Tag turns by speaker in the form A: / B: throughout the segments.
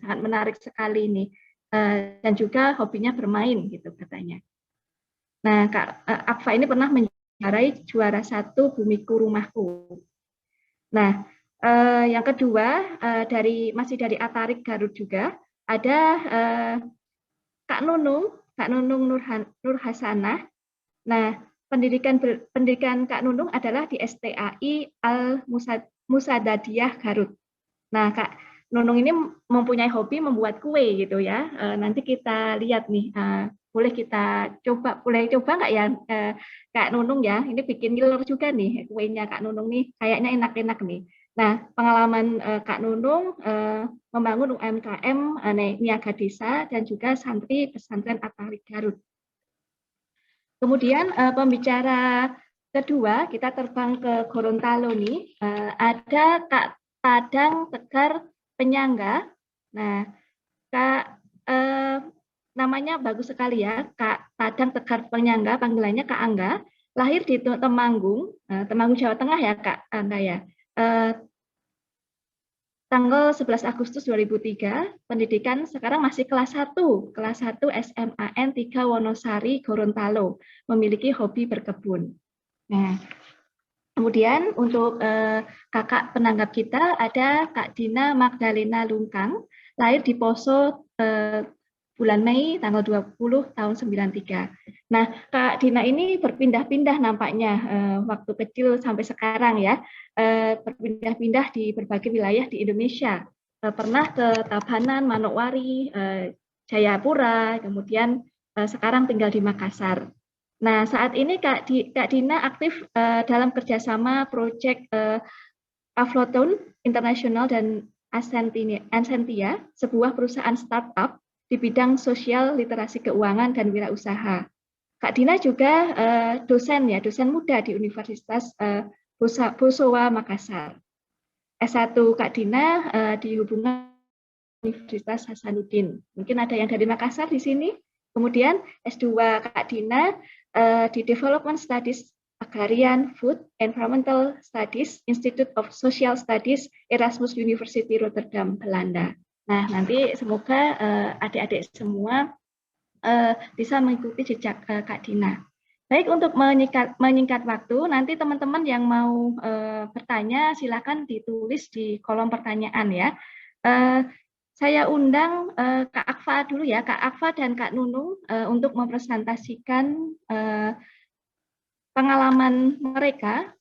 A: sangat menarik sekali ini. Dan juga hobinya bermain gitu katanya. Nah, Kak Akfa ini pernah menjuarai juara 1 Bumiku Rumahku. Nah, yang kedua masih dari Atarik Garut juga ada Kak Nunung Nur Hasanah. Nah, pendidikan Kak Nunung adalah di STAI Al Musadadiyah Garut. Nah, Kak Nunung ini mempunyai hobi membuat kue gitu ya. Nanti kita lihat nih, boleh coba nggak ya Kak Nunung ya? Ini bikin ngiler juga nih kuenya Kak Nunung nih, kayaknya enak-enak nih. Nah, pengalaman Kak Nunung membangun UMKM Niaga Desa dan juga santri pesantren Atarik Garut. Kemudian pembicara kedua, kita terbang ke Gorontalo nih, ada Kak Tadang Tegar Penyangga. Nah, Kak namanya bagus sekali ya, Kak Tadang Tegar Penyangga, panggilannya Kak Angga, lahir di Temanggung, Temanggung Jawa Tengah ya Kak Angga ya. Tanggal 11 Agustus 2003, pendidikan sekarang masih kelas 1 SMAN 3 Wonosari, Gorontalo, memiliki hobi berkebun. Nah, kemudian untuk kakak penanggap kita ada Kak Dina Magdalena Lungkang, lahir di Poso bulan Mei tanggal 20 tahun 93. Nah, Kak Dina ini berpindah-pindah nampaknya waktu kecil sampai sekarang ya, berpindah-pindah di berbagai wilayah di Indonesia. Pernah ke Tabanan, Manokwari, Jayapura, kemudian sekarang tinggal di Makassar. Nah, saat ini Kak Dina aktif dalam kerjasama proyek Aflotun Internasional dan Ascentia, sebuah perusahaan startup di bidang sosial, literasi keuangan, dan wirausaha. Kak Dina juga dosen muda di Universitas Bosowa Makassar. S1 Kak Dina di hubungan Universitas Hasanuddin. Mungkin ada yang dari Makassar di sini. Kemudian S2 Kak Dina di Development Studies Agrarian, Food, Environmental Studies, Institute of Social Studies, Erasmus University Rotterdam, Belanda. Nah, nanti semoga adik-adik semua bisa mengikuti jejak Kak Dina. Baik, untuk menyingkat waktu, nanti teman-teman yang mau bertanya, silakan ditulis di kolom pertanyaan ya. Saya undang Kak Akfa dulu ya, Kak Akfa dan Kak Nunung untuk mempresentasikan pengalaman mereka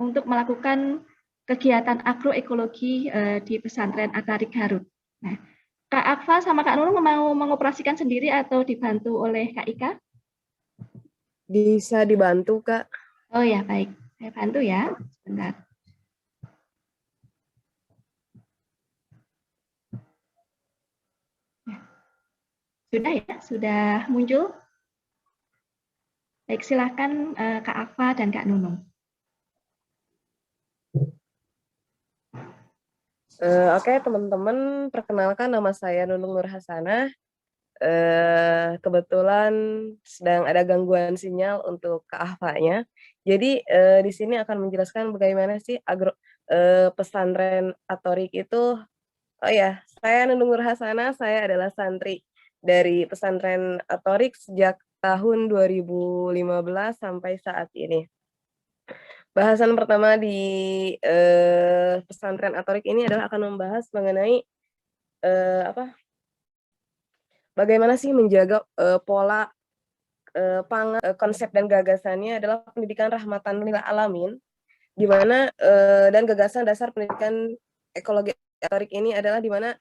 A: untuk melakukan kegiatan agroekologi di pesantren Atarik Garut. Nah, Kak Akfa sama Kak Nunung mau mengoperasikan sendiri atau dibantu oleh Kak Ika?
B: Bisa dibantu, Kak.
A: Oh ya, baik. Saya bantu ya. Sebentar. Sudah ya? Sudah muncul? Baik, silakan Kak Akfa dan Kak Nunung.
B: Oke, teman-teman, perkenalkan nama saya Nunung Nur Hasanah. Kebetulan sedang ada gangguan sinyal untuk Kak Akfa-nya. Jadi di sini akan menjelaskan bagaimana sih pesantren Atorik itu. Oh ya, saya Nunung Nur Hasanah, saya adalah santri dari pesantren Atorik sejak tahun 2015 sampai saat ini. Bahasan pertama di pesantren Atorik ini adalah akan membahas mengenai bagaimana sih menjaga pola konsep dan gagasannya adalah pendidikan rahmatan lil alamin, di mana dan gagasan dasar pendidikan ekologi Atorik ini adalah di mana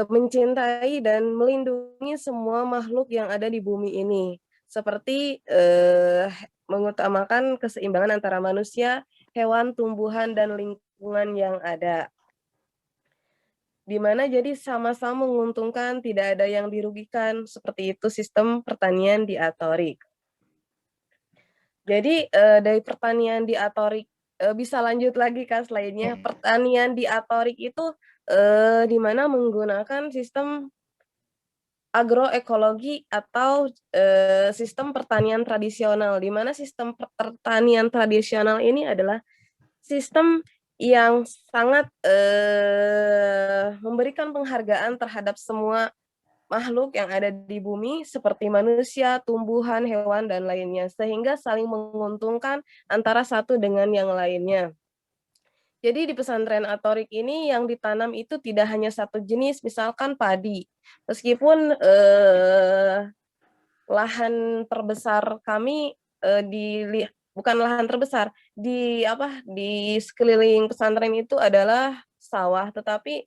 B: mencintai dan melindungi semua makhluk yang ada di bumi ini, seperti mengutamakan keseimbangan antara manusia, hewan, tumbuhan, dan lingkungan yang ada. Di mana jadi sama-sama menguntungkan, tidak ada yang dirugikan, seperti itu sistem pertanian di Atorik. Jadi dari pertanian di Atorik, bisa lanjut lagi Kak slide-nya. Pertanian di Atorik itu di mana menggunakan sistem agroekologi atau sistem pertanian tradisional, di mana sistem pertanian tradisional ini adalah sistem yang sangat memberikan penghargaan terhadap semua makhluk yang ada di bumi seperti manusia, tumbuhan, hewan, dan lainnya, sehingga saling menguntungkan antara satu dengan yang lainnya. Jadi di pesantren Atorik ini yang ditanam itu tidak hanya satu jenis, misalkan padi. Meskipun lahan terbesar kami bukan lahan terbesar di sekeliling pesantren itu adalah sawah, tetapi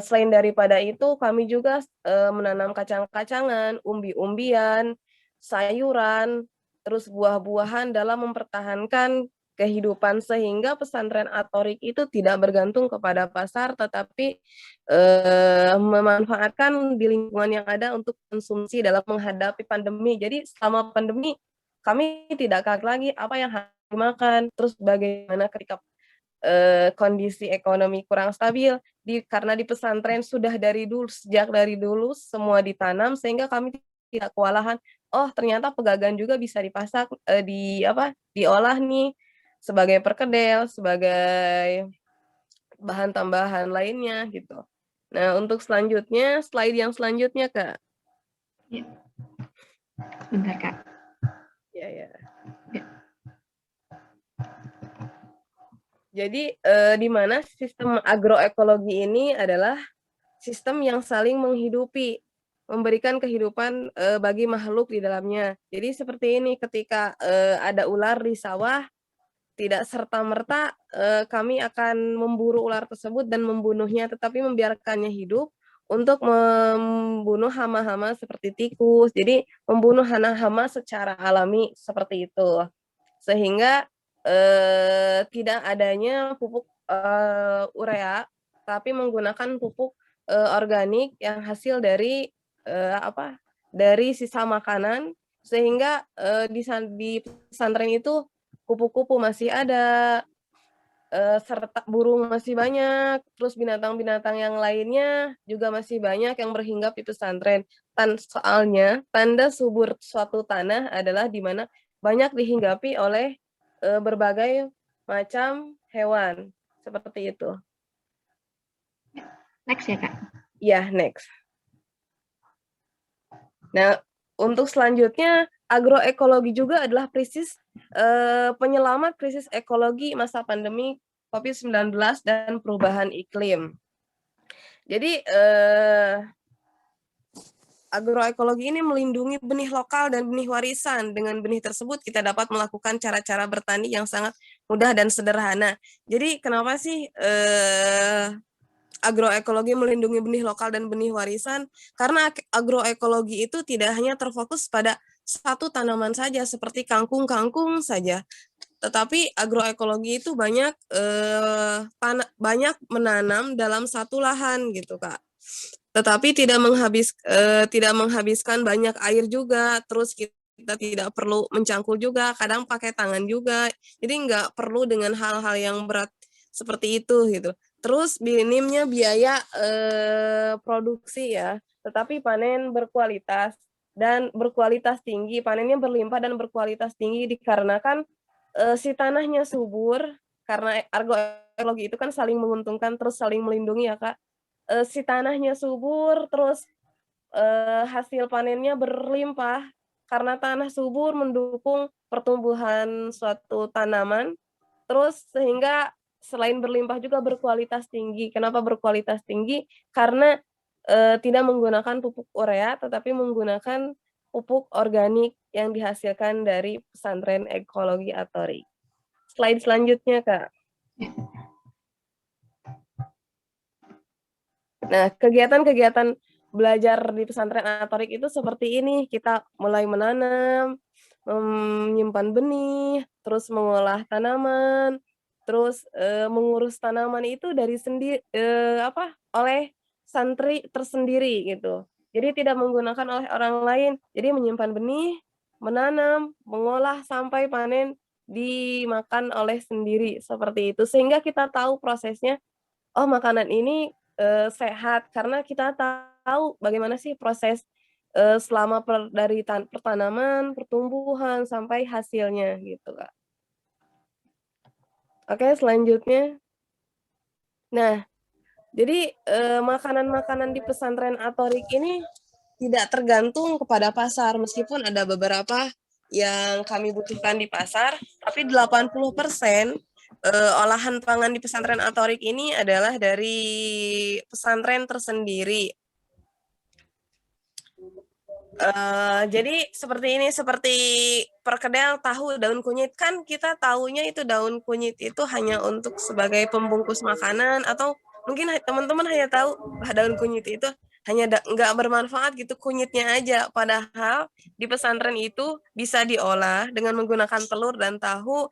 B: selain daripada itu kami juga menanam kacang-kacangan, umbi-umbian, sayuran, terus buah-buahan dalam mempertahankan kehidupan, sehingga pesantren Atorik itu tidak bergantung kepada pasar, tetapi memanfaatkan di lingkungan yang ada untuk konsumsi dalam menghadapi pandemi. Jadi selama pandemi kami tidak kaget lagi apa yang harus dimakan, terus bagaimana ketika kondisi ekonomi kurang stabil, karena di pesantren sudah sejak dari dulu semua ditanam, sehingga kami tidak kewalahan. Oh, ternyata pegagan juga bisa dipasak, diolah nih sebagai perkedel, sebagai bahan tambahan lainnya gitu. Nah, untuk selanjutnya, slide yang selanjutnya, Kak.
A: Ya. Bentar, Kak.
B: Ya, ya.
A: Ya.
B: Jadi, di mana sistem agroekologi ini adalah sistem yang saling menghidupi, memberikan kehidupan bagi makhluk di dalamnya. Jadi seperti ini, ketika ada ular di sawah, tidak serta-merta kami akan memburu ular tersebut dan membunuhnya, tetapi membiarkannya hidup untuk membunuh hama-hama seperti tikus. Jadi membunuh hama-hama secara alami seperti itu. Sehingga tidak adanya pupuk urea, tapi menggunakan pupuk organik yang hasil dari dari sisa makanan, sehingga di pesantren itu kupu-kupu masih ada, serta burung masih banyak, terus binatang-binatang yang lainnya juga masih banyak yang berhinggap di pesantren. Soalnya tanda subur suatu tanah adalah di mana banyak dihinggapi oleh berbagai macam hewan, seperti itu.
A: Next ya, Kak.
B: Ya, next. Nah, untuk selanjutnya, agroekologi juga adalah penyelamat krisis ekologi masa pandemi COVID-19 dan perubahan iklim. Jadi, agroekologi ini melindungi benih lokal dan benih warisan. Dengan benih tersebut kita dapat melakukan cara-cara bertani yang sangat mudah dan sederhana. Jadi kenapa sih agroekologi melindungi benih lokal dan benih warisan? Karena agroekologi itu tidak hanya terfokus pada satu tanaman saja seperti kangkung saja, tetapi agroekologi itu banyak menanam dalam satu lahan gitu, Kak. Tetapi tidak menghabiskan banyak air juga, terus kita tidak perlu mencangkul juga, kadang pakai tangan juga, jadi nggak perlu dengan hal-hal yang berat seperti itu gitu. Terus minimnya biaya produksi ya, tetapi panen berkualitas tinggi, panennya berlimpah dan berkualitas tinggi dikarenakan si tanahnya subur, karena agroekologi itu kan saling menguntungkan terus saling melindungi ya, Kak. Si tanahnya subur, terus hasil panennya berlimpah, karena tanah subur mendukung pertumbuhan suatu tanaman, terus sehingga selain berlimpah juga berkualitas tinggi. Kenapa berkualitas tinggi? Karena tidak menggunakan pupuk urea, tetapi menggunakan pupuk organik yang dihasilkan dari pesantren ekologi Atorik. Slide selanjutnya, Kak. Nah, kegiatan-kegiatan belajar di pesantren Atorik itu seperti ini. Kita mulai menanam, menyimpan benih, terus mengolah tanaman, terus mengurus tanaman itu oleh santri tersendiri gitu. Jadi tidak menggunakan oleh orang lain. Jadi menyimpan benih, menanam, mengolah sampai panen, dimakan oleh sendiri seperti itu. Sehingga kita tahu prosesnya, oh makanan ini sehat, karena kita tahu bagaimana sih proses selama dari pertanaman, pertumbuhan sampai hasilnya gitu, Kak. Oke, selanjutnya. Nah, jadi, makanan-makanan di pesantren Atorik ini tidak tergantung kepada pasar, meskipun ada beberapa yang kami butuhkan di pasar, tapi 80% olahan pangan di pesantren Atorik ini adalah dari pesantren tersendiri. Jadi seperti ini, seperti perkedel, tahu, daun kunyit, kan kita tahunya itu daun kunyit itu hanya untuk sebagai pembungkus makanan, atau mungkin teman-teman hanya tahu daun kunyit itu hanya nggak bermanfaat gitu, kunyitnya aja. Padahal di pesantren itu bisa diolah dengan menggunakan telur dan tahu,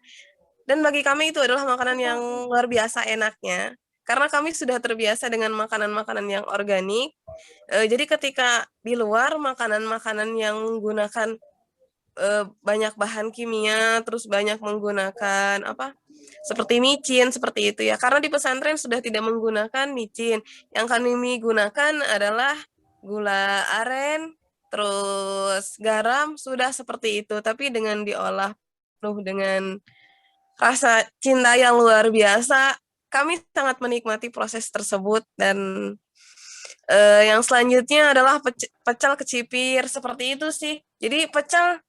B: dan bagi kami itu adalah makanan yang luar biasa enaknya, karena kami sudah terbiasa dengan makanan-makanan yang organik. Jadi ketika di luar makanan-makanan yang menggunakan, banyak bahan kimia, terus banyak menggunakan apa, seperti micin, seperti itu ya. Karena di pesantren sudah tidak menggunakan micin, yang kami gunakan adalah gula aren, terus garam, sudah seperti itu. Tapi dengan diolah penuh dengan rasa cinta yang luar biasa, kami sangat menikmati proses tersebut. Dan yang selanjutnya adalah pecel kecipir, seperti itu sih. Jadi pecel,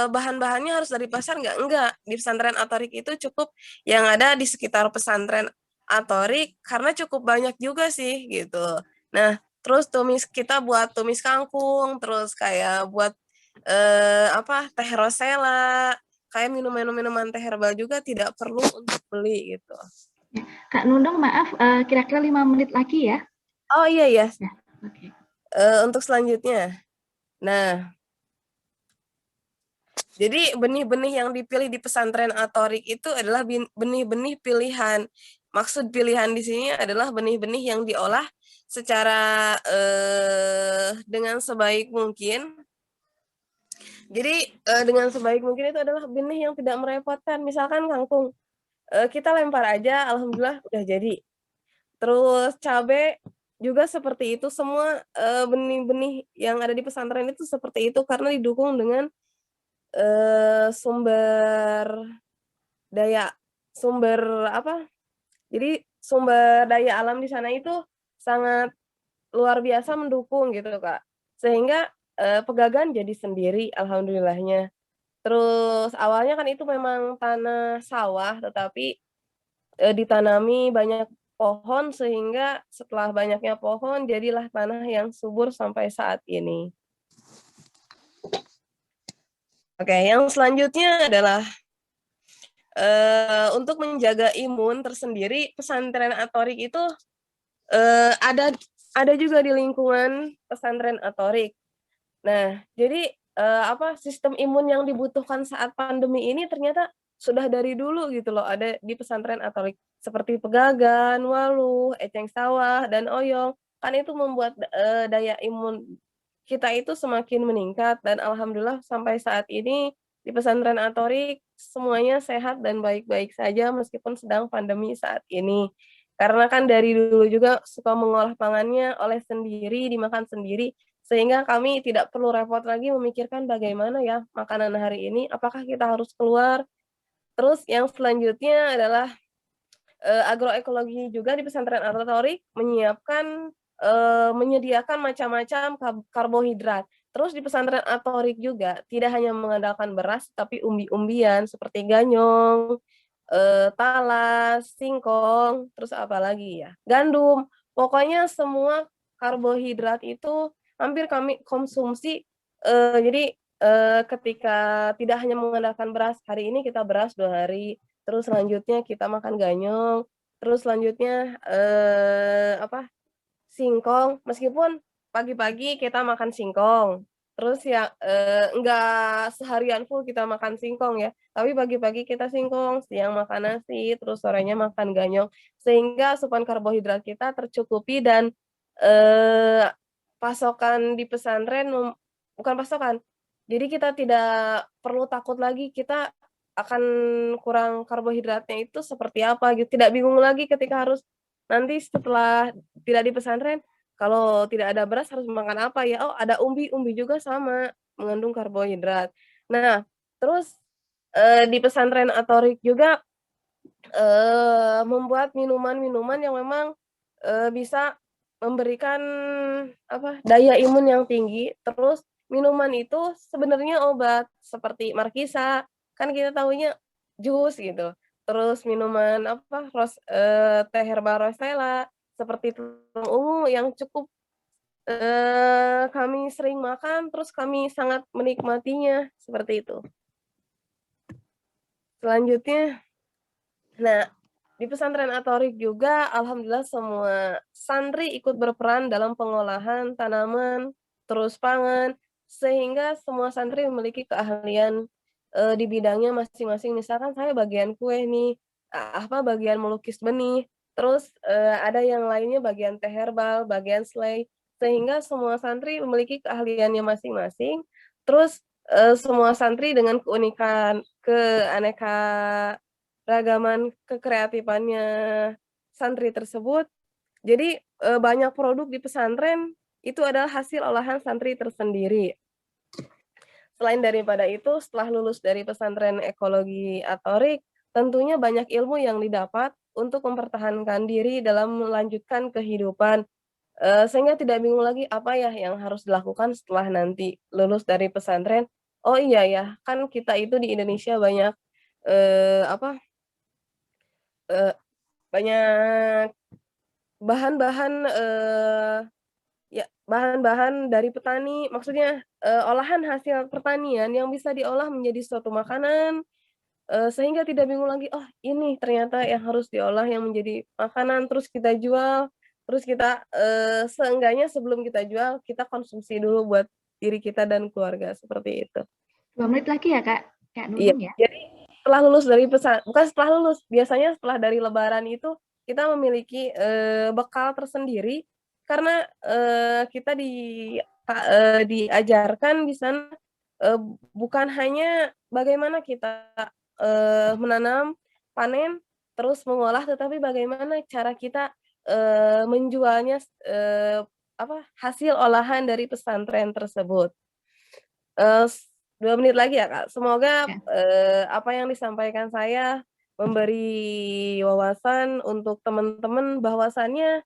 B: bahan-bahannya harus dari pasar nggak? Enggak. Di pesantren Atorik itu cukup yang ada di sekitar pesantren Atorik, karena cukup banyak juga sih, gitu. Nah, terus kita buat tumis kangkung, terus kayak buat, apa, teh rosella, kayak minuman teh herbal juga tidak perlu untuk beli, gitu.
A: Kak Nunung, maaf, kira-kira 5 menit lagi ya?
B: Oh, iya ya.
A: Ya, oke.
B: Untuk selanjutnya. Nah, jadi benih-benih yang dipilih di pesantren Atorik itu adalah benih-benih pilihan. Maksud pilihan di sini adalah benih-benih yang diolah secara dengan sebaik mungkin. Jadi dengan sebaik mungkin itu adalah benih yang tidak merepotkan. Misalkan kangkung, kita lempar aja, alhamdulillah udah jadi. Terus cabai juga seperti itu, semua benih-benih yang ada di pesantren itu seperti itu, karena didukung dengan sumber daya, sumber apa, jadi sumber daya alam di sana itu sangat luar biasa mendukung gitu, Kak. Sehingga, pegagan jadi sendiri alhamdulillahnya. Terus awalnya kan itu memang tanah sawah, tetapi, ditanami banyak pohon, sehingga setelah banyaknya pohon jadilah tanah yang subur sampai saat ini. Oke, yang selanjutnya adalah untuk menjaga imun tersendiri, pesantren Atorik itu, ada juga di lingkungan pesantren Atorik. Nah, jadi, apa, sistem imun yang dibutuhkan saat pandemi ini ternyata sudah dari dulu gitu loh, ada di pesantren Atorik. Seperti pegagan, waluh, eceng sawah, dan oyong. Kan itu membuat, daya imun kita itu semakin meningkat, dan alhamdulillah sampai saat ini di pesantren Atorik semuanya sehat dan baik-baik saja meskipun sedang pandemi saat ini. Karena kan dari dulu juga suka mengolah pangannya, oleh sendiri, dimakan sendiri, sehingga kami tidak perlu repot lagi memikirkan bagaimana ya makanan hari ini, apakah kita harus keluar. Terus yang selanjutnya adalah, agroekologi juga di pesantren Atorik menyiapkan, menyediakan macam-macam karbohidrat. Terus di pesantren Atorik juga tidak hanya mengandalkan beras, tapi umbi-umbian seperti ganyong, talas, singkong, terus apa lagi ya, gandum. Pokoknya semua karbohidrat itu hampir kami konsumsi, jadi, ketika tidak hanya mengandalkan beras, hari ini kita beras 2 hari, terus selanjutnya kita makan ganyong, terus selanjutnya, apa, singkong, meskipun pagi-pagi kita makan singkong, terus ya, enggak seharian full kita makan singkong ya, tapi pagi-pagi kita singkong, siang makan nasi, terus sorenya makan ganyong, sehingga asupan karbohidrat kita tercukupi. Dan, eee, pasokan di pesantren bukan pasokan, jadi kita tidak perlu takut lagi kita akan kurang karbohidratnya itu seperti apa gitu, tidak bingung lagi ketika harus nanti setelah tidak di pesantren, kalau tidak ada beras harus makan apa ya? Oh, ada umbi, umbi juga sama, mengandung karbohidrat. Nah, terus, di pesantren Atorik juga membuat minuman-minuman yang memang bisa memberikan daya imun yang tinggi. Terus minuman itu sebenarnya obat seperti Markisa, kan kita tahunya jus gitu. Terus minuman teh herbal Rosella seperti tulang ungu yang cukup kami sering makan, terus kami sangat menikmatinya seperti itu. Selanjutnya, nah di pesantren Atorik juga, alhamdulillah semua santri ikut berperan dalam pengolahan tanaman, terus pangan, sehingga semua santri memiliki keahlian di bidangnya masing-masing. Misalkan saya bagian kue nih, bagian melukis benih, terus ada yang lainnya bagian teh herbal, bagian selai, sehingga semua santri memiliki keahliannya masing-masing. Terus semua santri dengan keunikan, keaneka ragaman kekreatifannya santri tersebut. Jadi banyak produk di pesantren itu adalah hasil olahan santri tersendiri. Selain daripada itu, setelah lulus dari pesantren ekologi Atorik, tentunya banyak ilmu yang didapat untuk mempertahankan diri dalam melanjutkan kehidupan, sehingga tidak bingung lagi apa ya yang harus dilakukan setelah nanti lulus dari pesantren. Oh iya ya, kan kita itu di Indonesia banyak eee, apa, eee, banyak bahan-bahan, bahan-bahan dari petani, maksudnya, olahan hasil pertanian yang bisa diolah menjadi suatu makanan, sehingga tidak bingung lagi, "Oh, ini ternyata yang harus diolah yang menjadi makanan," terus kita jual, terus kita, seenggaknya sebelum kita jual, kita konsumsi dulu buat diri kita dan keluarga, seperti itu.
A: 2 menit lagi ya, Kak
B: Iya,
A: Nunung ya?
B: jadi setelah lulus dari bukan setelah lulus, biasanya setelah dari lebaran itu kita memiliki, bekal tersendiri karena, kita diajarkan di sana, eee, bukan hanya bagaimana kita, menanam, panen, terus mengolah, tetapi bagaimana cara kita, menjualnya, hasil olahan dari pesantren tersebut. 2 menit lagi ya, Kak. Semoga,
A: Ya.
B: apa yang disampaikan saya memberi wawasan untuk teman-teman bahwasannya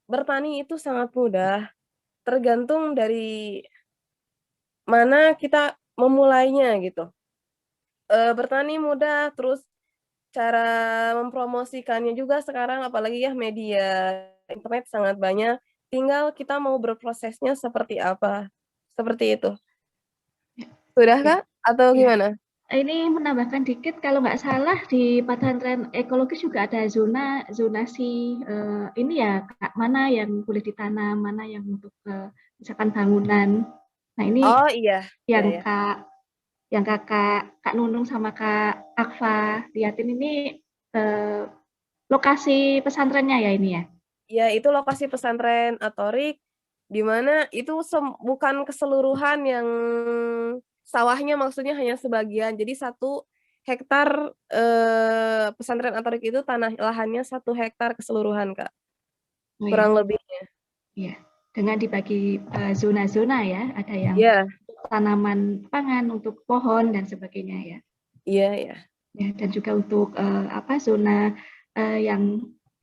B: bertani itu sangat mudah, tergantung dari mana kita memulainya gitu. Bertani mudah, terus cara mempromosikannya juga sekarang apalagi ya media internet sangat banyak, tinggal kita mau berprosesnya seperti apa, seperti itu.
A: Ya,
B: Sudah,
A: oke.
B: Kak? Atau
A: Iya.
B: gimana?
A: Ini menambahkan dikit, kalau nggak salah di pesantren ekologis juga ada zonasi ini ya, Kak, mana yang boleh ditanam, mana yang untuk misalkan bangunan. Nah ini
B: Oh, iya, iya
A: yang
B: ya.
A: Kak Nunung sama Kak Akfa liatin ini eh, lokasi pesantrennya ya ini ya.
B: Ya, itu lokasi pesantren Atorik, di mana itu bukan keseluruhan yang sawahnya maksudnya hanya sebagian. Jadi 1 hektar, pesantren Atorik itu lahannya 1 hektar keseluruhan, Kak,
A: Oh ya,
B: kurang lebihnya.
A: iya. Dengan dibagi zona-zona ya, ada yang
B: Iya,
A: tanaman pangan untuk pohon dan sebagainya ya.
B: iya iya.
A: Ya, dan juga untuk zona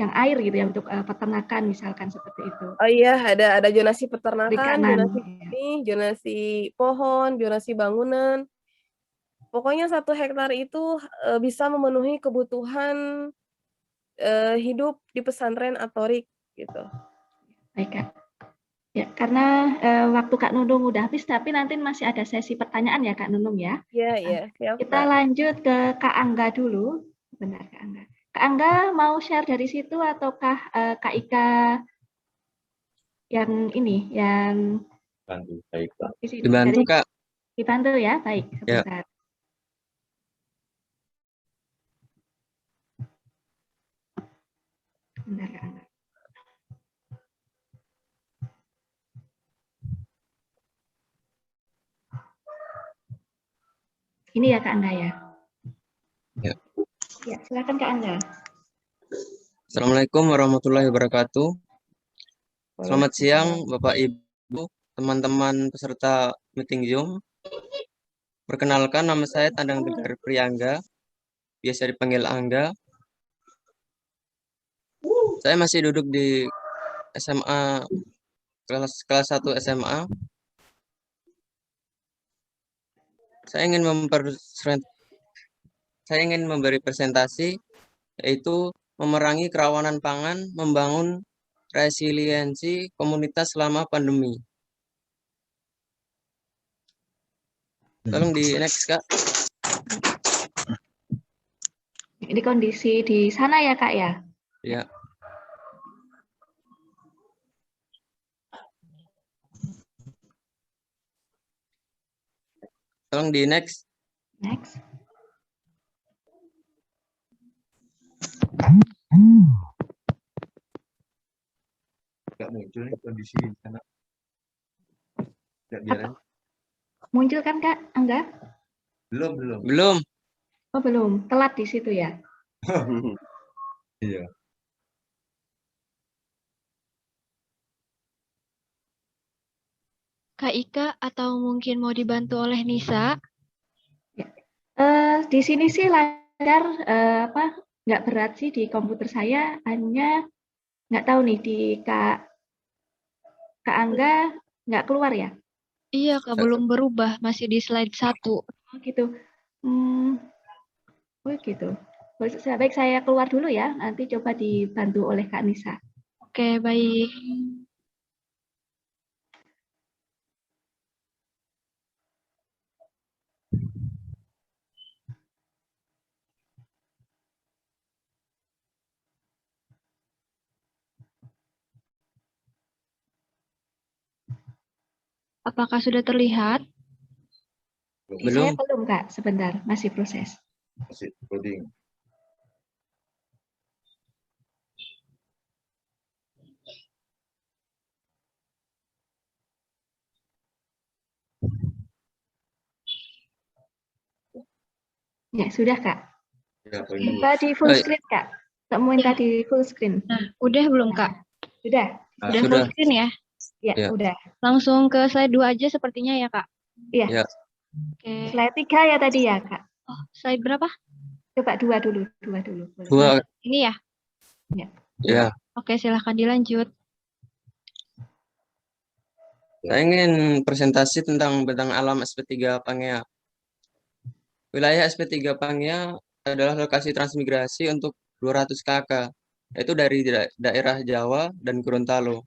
A: yang air gitu ya untuk peternakan misalkan seperti itu.
B: Oh iya, ada zonasi peternakan,
A: Perikanan.
B: zonasi
A: Ya.
B: benih, zonasi pohon, zonasi bangunan. Pokoknya 1 hektar itu, bisa memenuhi kebutuhan, hidup di pesantren Atorik, gitu.
A: Baik Kak. Ya, karena waktu Kak Nunung udah habis, tapi nanti masih ada sesi pertanyaan ya Kak Nunung ya.
B: Iya iya, siap,
A: Kita
B: Kak.
A: lanjut ke Kak Angga dulu. Benar Kak Angga. Kak Angga mau share dari situ ataukah Kak Ika yang ini, yang
C: Bantu, baik Pak.
A: di sini?
C: Dibantu
A: Dari
C: Kak.
A: dibantu ya, baik
C: Ya.
A: sebentar. Bentar Kak Angga. Ini ya Kak Angga ya.
C: Ya.
A: Ya, silakan Kak Angga.
C: Assalamualaikum warahmatullahi wabarakatuh. Selamat siang Bapak Ibu, teman-teman peserta meeting Zoom. Perkenalkan, nama saya Tandang Tegar Priyangga, biasa dipanggil Angga. Saya masih duduk di SMA kelas 1 SMA. Saya ingin memberi presentasi, yaitu memerangi kerawanan pangan, membangun resiliensi komunitas selama pandemi. Tolong di next, Kak.
A: Ini kondisi di sana ya, Kak ya?
C: Ya. Tolong di next.
A: Next.
D: Nggak muncul nih kondisi di sana. Nggak jalan.
A: Muncul kan, Kak Angga?
D: Belum.
C: Belum.
A: Oh, belum. Telat di situ ya?
D: Iya.
E: Kak Ika, atau mungkin mau dibantu oleh Nisa?
A: Di sini sih lancar, nggak berat sih di komputer saya, hanya nggak tahu nih di Kak Angga nggak keluar ya?
E: Iya, Kak, belum berubah, masih di slide 1.
A: Oh gitu. Oh gitu. Baik, saya keluar dulu ya, nanti coba dibantu oleh Kak Nisa.
E: Oke, baik. Apakah sudah terlihat?
A: Di saya
C: Belum.
A: belum, Kak. Sebentar, masih proses.
D: Masih loading.
A: Ya, sudah, Kak.
D: Ya,
A: Minta di full screen, Kak. Minta di full screen.
E: Nah, udah belum, Kak?
A: Sudah?
E: Udah
C: Sudah.
E: full screen ya?
A: Ya,
C: Ya.
A: udah.
E: Langsung ke slide 2 aja sepertinya ya, Kak?
A: Iya.
C: Ya.
E: Oke.
A: Slide 3 ya tadi ya, Kak.
E: Oh, slide berapa?
A: Coba dua dulu. Boleh.
C: Dua.
E: Ini ya?
C: Ya.
E: Oke, silahkan dilanjut.
C: Saya ingin presentasi tentang bentang alam SP3 Pangea. Wilayah SP3 Pangea adalah lokasi transmigrasi untuk 200 kakak, yaitu dari daerah Jawa dan Gorontalo.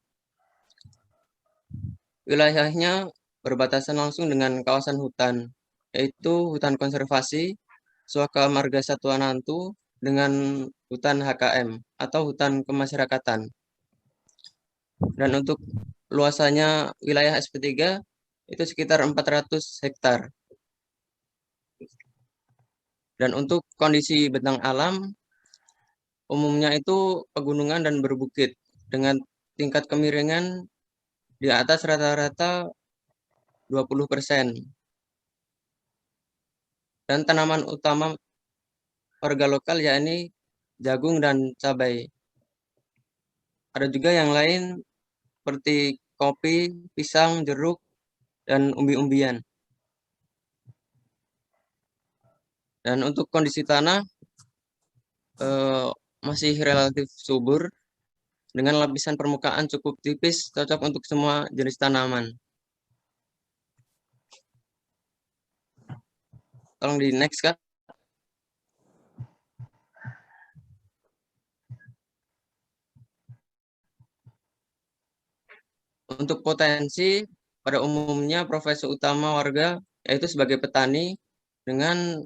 C: Wilayahnya berbatasan langsung dengan kawasan hutan, yaitu hutan konservasi, Suaka Marga Satwa Nantu, dengan hutan HKM atau hutan kemasyarakatan. Dan untuk luasannya wilayah SP3 itu sekitar 400 hektar. Dan untuk kondisi bentang alam, umumnya itu pegunungan dan berbukit dengan tingkat kemiringan di atas rata-rata 20%. Dan tanaman utama warga lokal yakni jagung dan cabai. Ada juga yang lain seperti kopi, pisang, jeruk, dan umbi-umbian. Dan untuk kondisi tanah masih relatif subur dengan lapisan permukaan cukup tipis, cocok untuk semua jenis tanaman. Tolong di next, Kak. Untuk potensi, pada umumnya profesi utama warga yaitu sebagai petani dengan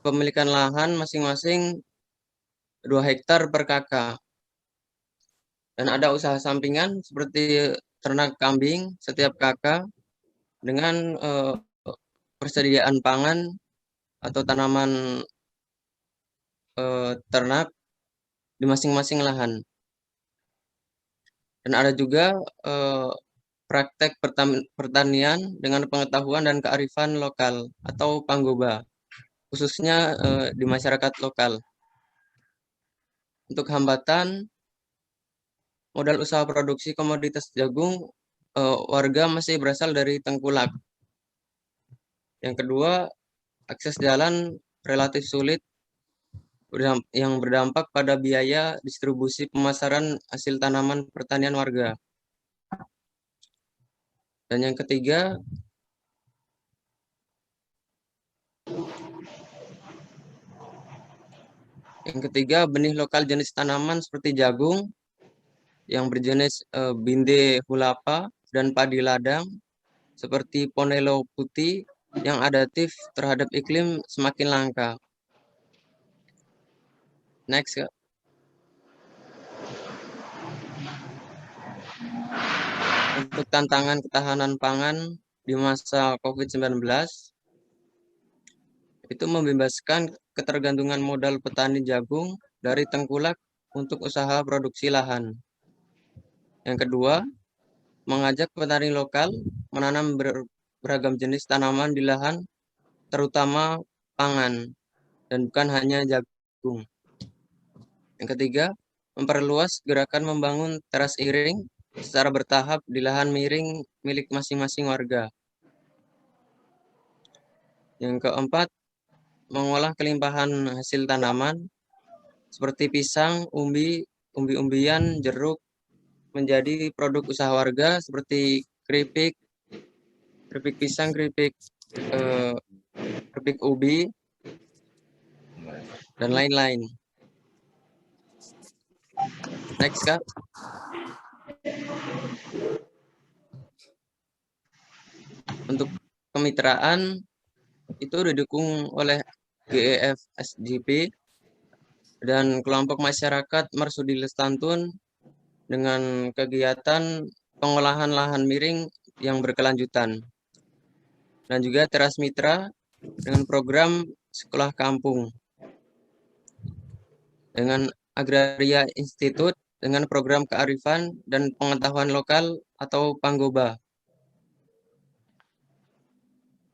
C: pemilikan lahan masing-masing 2 hektar per kakak. Dan ada usaha sampingan seperti ternak kambing setiap kakak dengan persediaan pangan atau tanaman ternak di masing-masing lahan. Dan ada juga praktek pertanian dengan pengetahuan dan kearifan lokal atau panggoba, khususnya di masyarakat lokal. Untuk hambatan, modal usaha produksi komoditas jagung, warga masih berasal dari tengkulak. Yang kedua, akses jalan relatif sulit yang berdampak pada biaya distribusi pemasaran hasil tanaman pertanian warga. Dan yang ketiga, benih lokal jenis tanaman seperti jagung yang berjenis Binde hulapa dan padi ladang seperti Ponelo putih yang adaptif terhadap iklim semakin langka. Next, Kak. Untuk tantangan ketahanan pangan di masa COVID-19, itu membebaskan ketergantungan modal petani jagung dari tengkulak untuk usaha produksi lahan. Yang kedua, mengajak petani lokal menanam beragam jenis tanaman di lahan, terutama pangan, dan bukan hanya jagung. Yang ketiga, memperluas gerakan membangun teras iring secara bertahap di lahan miring milik masing-masing warga. Yang keempat, mengolah kelimpahan hasil tanaman seperti pisang, umbi-umbian, jeruk menjadi produk usaha warga seperti keripik pisang, keripik ubi, dan lain-lain. Next, Kak. Untuk kemitraan itu didukung oleh GEF SGP dan kelompok masyarakat Marsudi Lestantun dengan kegiatan pengolahan lahan miring yang berkelanjutan. Dan juga Teras Mitra dengan program sekolah kampung. Dengan Agraria Institute dengan program kearifan dan pengetahuan lokal atau Panggoba.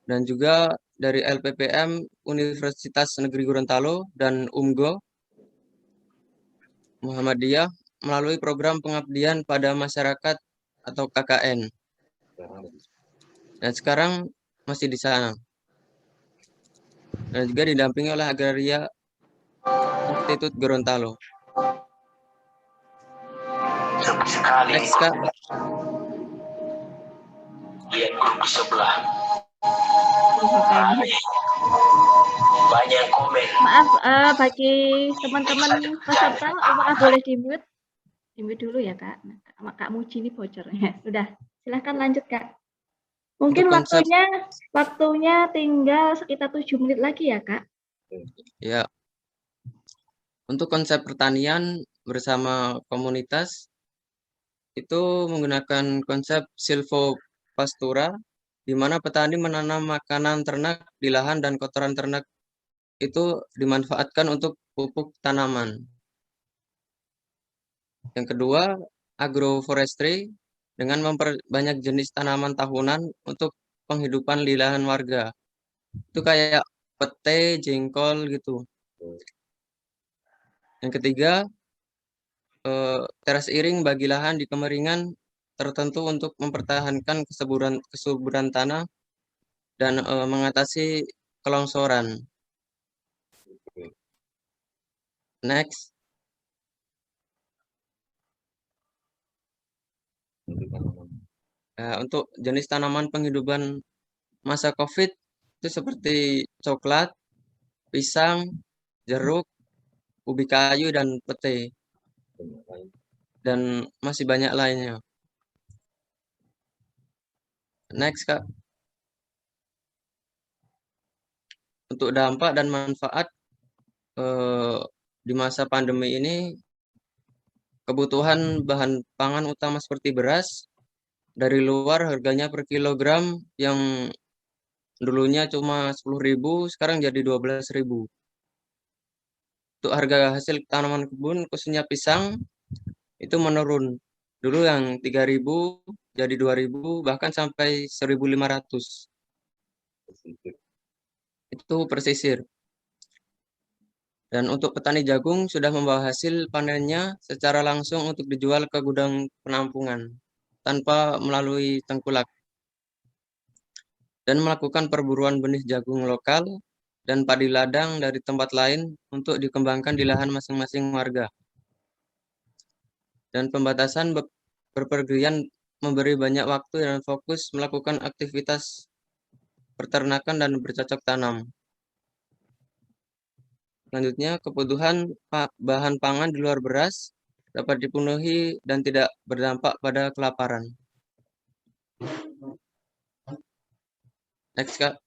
C: Dan juga dari LPPM Universitas Negeri Gorontalo dan UMGO Muhammadiyah melalui program pengabdian pada masyarakat atau KKN. Dan sekarang masih di sana. Dan juga didampingi oleh Agraria Institut Gorontalo. Next, Kak.
F: Lihat grup sebelah. Banyak komen.
A: Maaf, bagi teman-teman peserta, apakah boleh di-mute? Di-mute dulu ya, Kak. Kak Muji ini bocornya. Sudah, silahkan lanjut, Kak. Mungkin waktunya tinggal sekitar 7 menit lagi ya, Kak?
C: Ya. Untuk konsep pertanian bersama komunitas, itu menggunakan konsep silvopastura, di mana petani menanam makanan ternak di lahan dan kotoran ternak itu dimanfaatkan untuk pupuk tanaman. Yang kedua, agroforestry dengan memperbanyak jenis tanaman tahunan untuk penghidupan di lahan warga. Itu kayak pete, jengkol gitu. Yang ketiga, teras iring bagi lahan di kemeringan tertentu untuk mempertahankan kesuburan tanah dan mengatasi kelongsoran. Next. Untuk jenis tanaman penghidupan masa COVID itu seperti coklat, pisang, jeruk, ubi kayu, dan pete. Dan masih banyak lainnya. Next, Kak. Untuk dampak dan manfaat di masa pandemi ini, kebutuhan bahan pangan utama seperti beras dari luar harganya per kilogram yang dulunya cuma 10.000 sekarang jadi 12.000. Untuk harga hasil tanaman kebun khususnya pisang itu menurun. Dulu yang 3.000 jadi 2.000 bahkan sampai 1.500. Itu persisir. Dan untuk petani jagung sudah membawa hasil panennya secara langsung untuk dijual ke gudang penampungan tanpa melalui tengkulak. Dan melakukan perburuan benih jagung lokal dan padi ladang dari tempat lain untuk dikembangkan di lahan masing-masing warga. Dan pembatasan berpergian memberi banyak waktu dan fokus melakukan aktivitas peternakan dan bercocok tanam. Selanjutnya, kebutuhan bahan pangan di luar beras dapat dipenuhi dan tidak berdampak pada kelaparan. Next, Kak.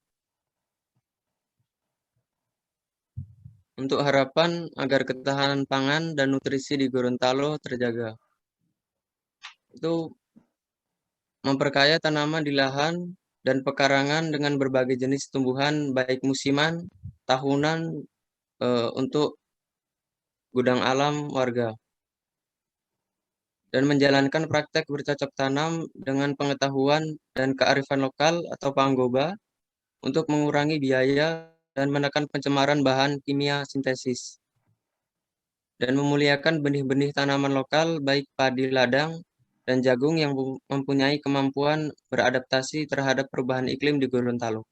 C: Untuk harapan agar ketahanan pangan dan nutrisi di Gorontalo terjaga. Itu memperkaya tanaman di lahan dan pekarangan dengan berbagai jenis tumbuhan baik musiman, tahunan untuk gudang alam warga. Dan menjalankan praktek bercocok tanam dengan pengetahuan dan kearifan lokal atau panggoba untuk mengurangi biaya dan menekan pencemaran bahan kimia sintesis. Dan memuliakan benih-benih tanaman lokal baik padi ladang dan jagung yang mempunyai kemampuan beradaptasi terhadap perubahan iklim di Gorontalo.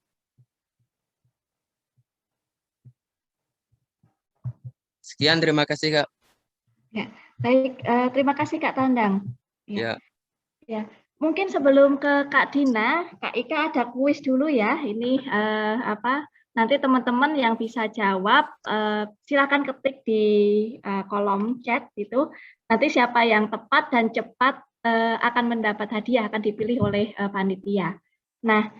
C: Sekian, terima kasih, Kak.
A: Ya, baik, terima kasih Kak Tandang.
C: Ya.
A: Ya, mungkin sebelum ke Kak Dina, Kak Ika ada kuis dulu ya. Ini nanti teman-teman yang bisa jawab silakan ketik di kolom chat itu. Nanti siapa yang tepat dan cepat akan mendapat hadiah, akan dipilih oleh panitia. Nah,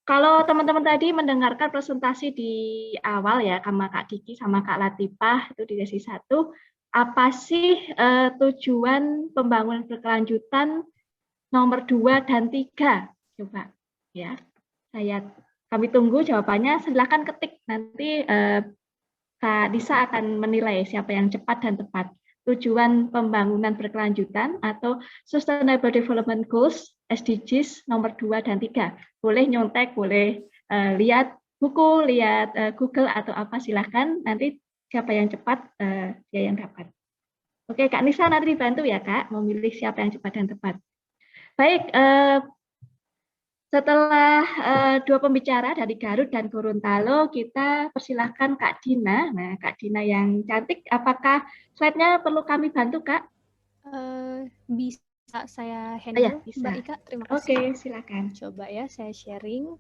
A: kalau teman-teman tadi mendengarkan presentasi di awal ya sama Kak Kiki sama Kak Latifah itu di sesi 1, apa sih tujuan pembangunan berkelanjutan nomor 2 dan 3? Coba ya. Kami tunggu jawabannya, silakan ketik nanti Kak Disa akan menilai siapa yang cepat dan tepat. Tujuan pembangunan berkelanjutan atau Sustainable Development Goals SDGs nomor 2 dan 3. Boleh nyontek, boleh lihat buku, lihat Google atau apa, silahkan. Nanti siapa yang cepat, dia yang dapat. Oke, Kak Nisa nanti dibantu ya, Kak, memilih siapa yang cepat dan tepat. Baik, setelah dua pembicara dari Garut dan Gorontalo, kita persilahkan Kak Dina. Nah, Kak Dina yang cantik, apakah slide-nya perlu kami bantu, Kak?
G: Bisa saya handle,
A: bisa.
G: Mbak Ika? Terima kasih.
A: Oke, silakan.
G: Coba ya, saya sharing.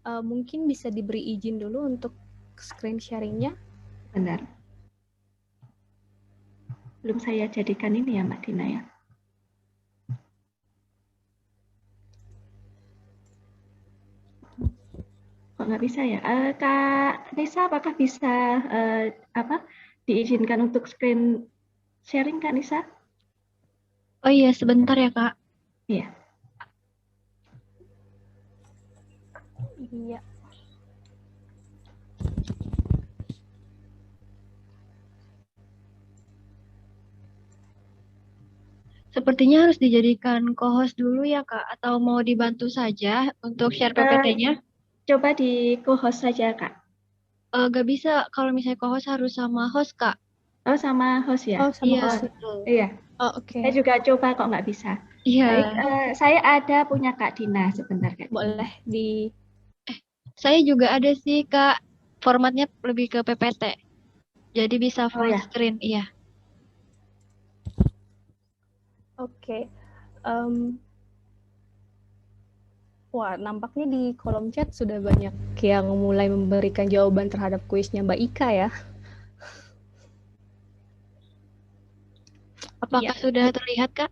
G: Mungkin bisa diberi izin dulu untuk screen sharing-nya.
A: Benar. Belum saya jadikan ini ya, Mbak Dina ya. Kok nggak bisa ya? Kak Nisa, apakah bisa diizinkan untuk screen sharing, Kak Nisa?
E: Oh iya, sebentar ya, Kak.
A: Iya.
G: Iya.
E: Sepertinya harus dijadikan co-host dulu ya, Kak. Atau mau dibantu saja untuk share PPT-nya?
A: Coba di co-host saja, Kak.
E: Gak bisa, kalau misalnya co-host harus sama host, Kak.
A: Oh, sama host ya?
G: Oh, sama
E: Iya.
G: host.
A: Iya.
G: Oh, oke.
A: Saya juga coba kok nggak bisa.
E: Iya.
A: Baik, saya ada punya Kak Dina sebentar, Kak.
G: Boleh di...
E: Saya juga ada sih, Kak. Formatnya lebih ke PPT. Jadi bisa full screen, iya.
G: Oke. Wah, nampaknya di kolom chat sudah banyak yang mulai memberikan jawaban terhadap kuisnya Mbak Ika ya.
E: Apakah sudah terlihat, Kak?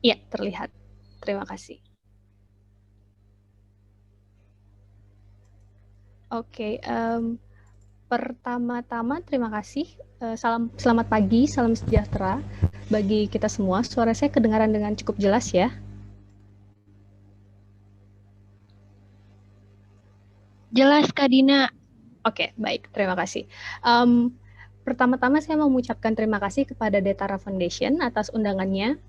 G: Iya, terlihat. Terima kasih. Oke, pertama-tama terima kasih. Selamat pagi, salam sejahtera bagi kita semua. Suara saya kedengaran dengan cukup jelas ya?
E: Jelas, Kak Dina.
G: Oke, baik. Terima kasih. Pertama-tama saya mau mengucapkan terima kasih kepada Detara Foundation atas undangannya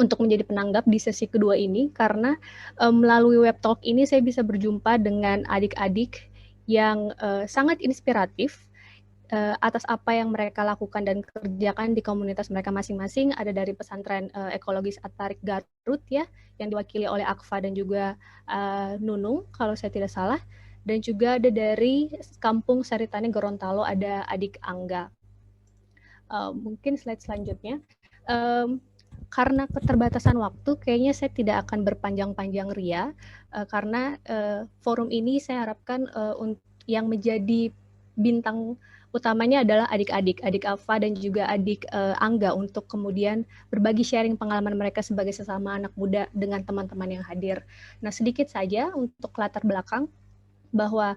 G: untuk menjadi penanggap di sesi kedua ini, karena melalui web talk ini saya bisa berjumpa dengan adik-adik yang sangat inspiratif atas apa yang mereka lakukan dan kerjakan di komunitas mereka masing-masing. Ada dari pesantren ekologis At-Tariq Garut ya, yang diwakili oleh Akfa dan juga Nunung kalau saya tidak salah. dan juga ada dari Kampung Saritani Gorontalo, ada adik Angga. Mungkin slide selanjutnya. Karena keterbatasan waktu, kayaknya saya tidak akan berpanjang-panjang ria, karena forum ini saya harapkan yang menjadi bintang utamanya adalah adik-adik, adik Alfa dan juga adik Angga, untuk kemudian berbagi sharing pengalaman mereka sebagai sesama anak muda dengan teman-teman yang hadir. Nah, sedikit saja untuk latar belakang, bahwa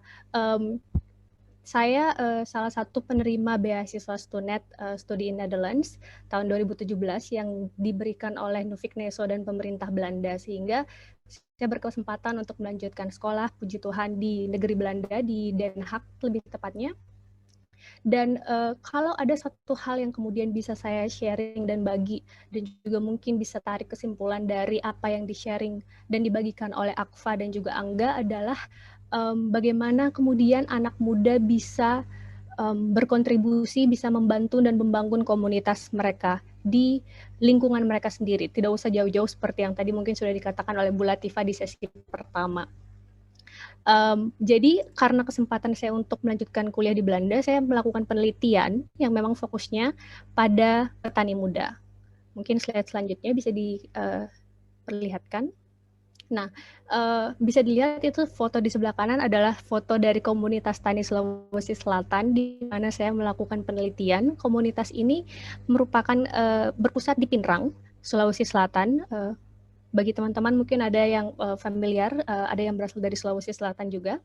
G: saya salah satu penerima beasiswa Stunet Studi in Netherlands tahun 2017 yang diberikan oleh Nufik Neso dan pemerintah Belanda, sehingga saya berkesempatan untuk melanjutkan sekolah, puji Tuhan, di negeri Belanda, di Den Haag lebih tepatnya. Dan kalau ada satu hal yang kemudian bisa saya sharing dan bagi, dan juga mungkin bisa tarik kesimpulan dari apa yang di-sharing dan dibagikan oleh Akfa dan juga Angga, adalah bagaimana kemudian anak muda bisa berkontribusi, bisa membantu dan membangun komunitas mereka di lingkungan mereka sendiri. Tidak usah jauh-jauh seperti yang tadi mungkin sudah dikatakan oleh Bu Latifah di sesi pertama. Jadi karena kesempatan saya untuk melanjutkan kuliah di Belanda, saya melakukan penelitian yang memang fokusnya pada petani muda. Mungkin slide selanjutnya bisa diperlihatkan. Nah, bisa dilihat itu foto di sebelah kanan adalah foto dari komunitas tani Sulawesi Selatan, di mana saya melakukan penelitian. Komunitas ini merupakan berpusat di Pinrang, Sulawesi Selatan. Bagi teman-teman mungkin ada yang familiar, ada yang berasal dari Sulawesi Selatan juga.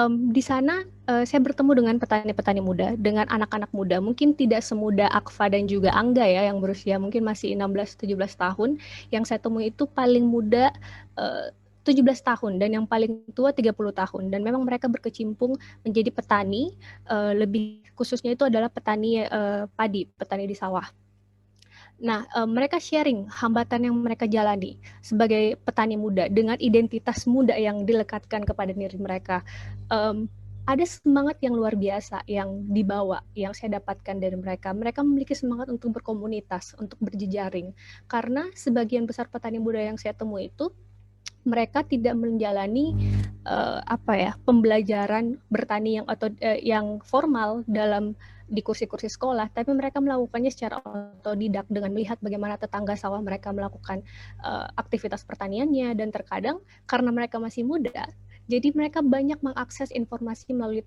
G: Di sana saya bertemu dengan petani-petani muda, dengan anak-anak muda, mungkin tidak semuda Akfa dan juga Angga ya, yang berusia mungkin masih 16-17 tahun. Yang saya temui itu paling muda 17 tahun dan yang paling tua 30 tahun. Dan memang mereka berkecimpung menjadi petani, lebih khususnya itu adalah petani padi, petani di sawah. Nah, mereka sharing hambatan yang mereka jalani sebagai petani muda dengan identitas muda yang dilekatkan kepada diri mereka. Ada semangat yang luar biasa yang dibawa, yang saya dapatkan dari mereka. Mereka memiliki semangat untuk berkomunitas, untuk berjejaring. Karena sebagian besar petani muda yang saya temui itu, mereka tidak menjalani pembelajaran bertani yang formal di kursi-kursi sekolah, tapi mereka melakukannya secara otodidak dengan melihat bagaimana tetangga sawah mereka melakukan aktivitas pertaniannya. Dan terkadang karena mereka masih muda, jadi mereka banyak mengakses informasi melalui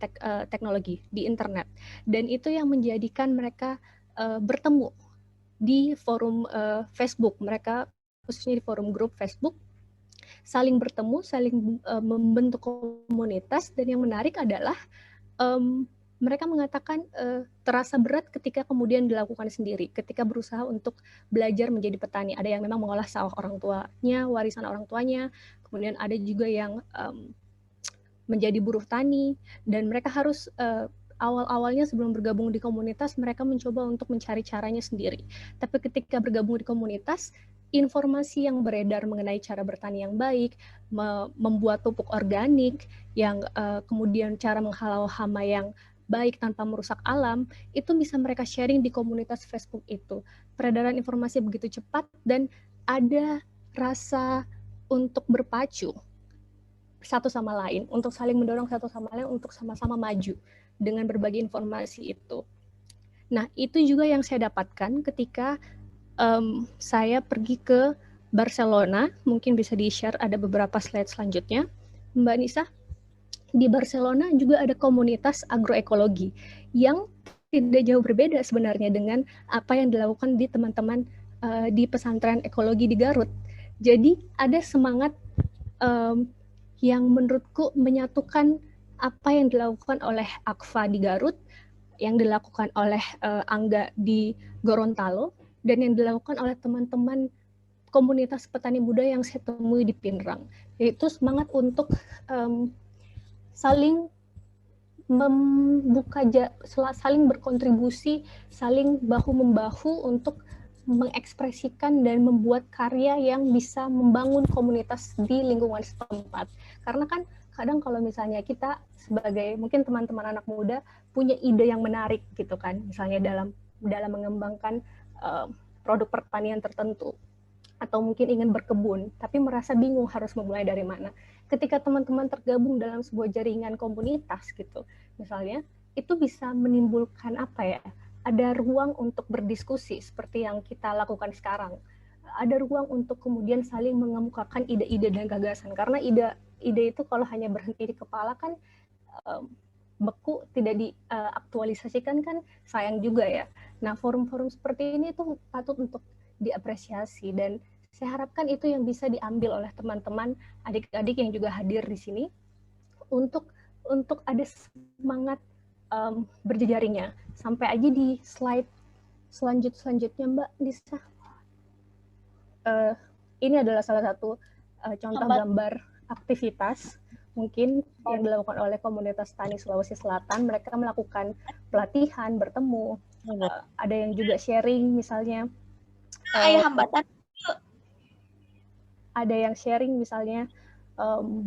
G: teknologi di internet, dan itu yang menjadikan mereka bertemu di forum Facebook. Mereka khususnya di forum grup Facebook saling bertemu, saling membentuk komunitas. Dan yang menarik adalah mereka mengatakan terasa berat ketika kemudian dilakukan sendiri, ketika berusaha untuk belajar menjadi petani. Ada yang memang mengolah sawah orang tuanya, warisan orang tuanya, kemudian ada juga yang menjadi buruh tani, dan mereka harus awal-awalnya sebelum bergabung di komunitas, mereka mencoba untuk mencari caranya sendiri. Tapi ketika bergabung di komunitas, informasi yang beredar mengenai cara bertani yang baik, membuat pupuk organik, yang kemudian cara menghalau hama yang baik tanpa merusak alam, itu bisa mereka sharing di komunitas Facebook itu. Peredaran informasi begitu cepat, dan ada rasa untuk berpacu satu sama lain, untuk saling mendorong satu sama lain, untuk sama-sama maju dengan berbagi informasi itu. Nah, itu juga yang saya dapatkan ketika saya pergi ke Barcelona. Mungkin bisa di-share, ada beberapa slide selanjutnya, Mbak Nisa. Di Barcelona juga ada komunitas agroekologi yang tidak jauh berbeda sebenarnya dengan apa yang dilakukan di teman-teman di pesantren ekologi di Garut. Jadi ada semangat yang menurutku menyatukan apa yang dilakukan oleh Akfa di Garut, yang dilakukan oleh Angga di Gorontalo, dan yang dilakukan oleh teman-teman komunitas petani muda yang saya temui di Pinrang. Yaitu semangat untuk saling saling berkontribusi, saling bahu-membahu untuk mengekspresikan dan membuat karya yang bisa membangun komunitas di lingkungan setempat. Karena kan kadang kalau misalnya kita sebagai mungkin teman-teman anak muda punya ide yang menarik gitu kan, misalnya dalam mengembangkan produk pertanian tertentu, atau mungkin ingin berkebun, tapi merasa bingung harus memulai dari mana. Ketika teman-teman tergabung dalam sebuah jaringan komunitas gitu, misalnya, itu bisa menimbulkan apa ya? Ada ruang untuk berdiskusi seperti yang kita lakukan sekarang. Ada ruang untuk kemudian saling mengemukakan ide-ide dan gagasan, karena ide itu kalau hanya berhenti di kepala kan beku, tidak diaktualisasikan kan sayang juga ya. Nah, forum-forum seperti ini tuh patut untuk diapresiasi, dan saya harapkan itu yang bisa diambil oleh teman-teman adik-adik yang juga hadir di sini untuk ada semangat berjejaringnya. Sampai aja di slide selanjutnya Mbak Lisa. Ini adalah salah satu contoh gambar aktivitas mungkin yang dilakukan oleh komunitas tani Sulawesi Selatan. Mereka melakukan pelatihan, bertemu, ada yang juga sharing misalnya.
H: Hambatan.
G: Ada yang sharing misalnya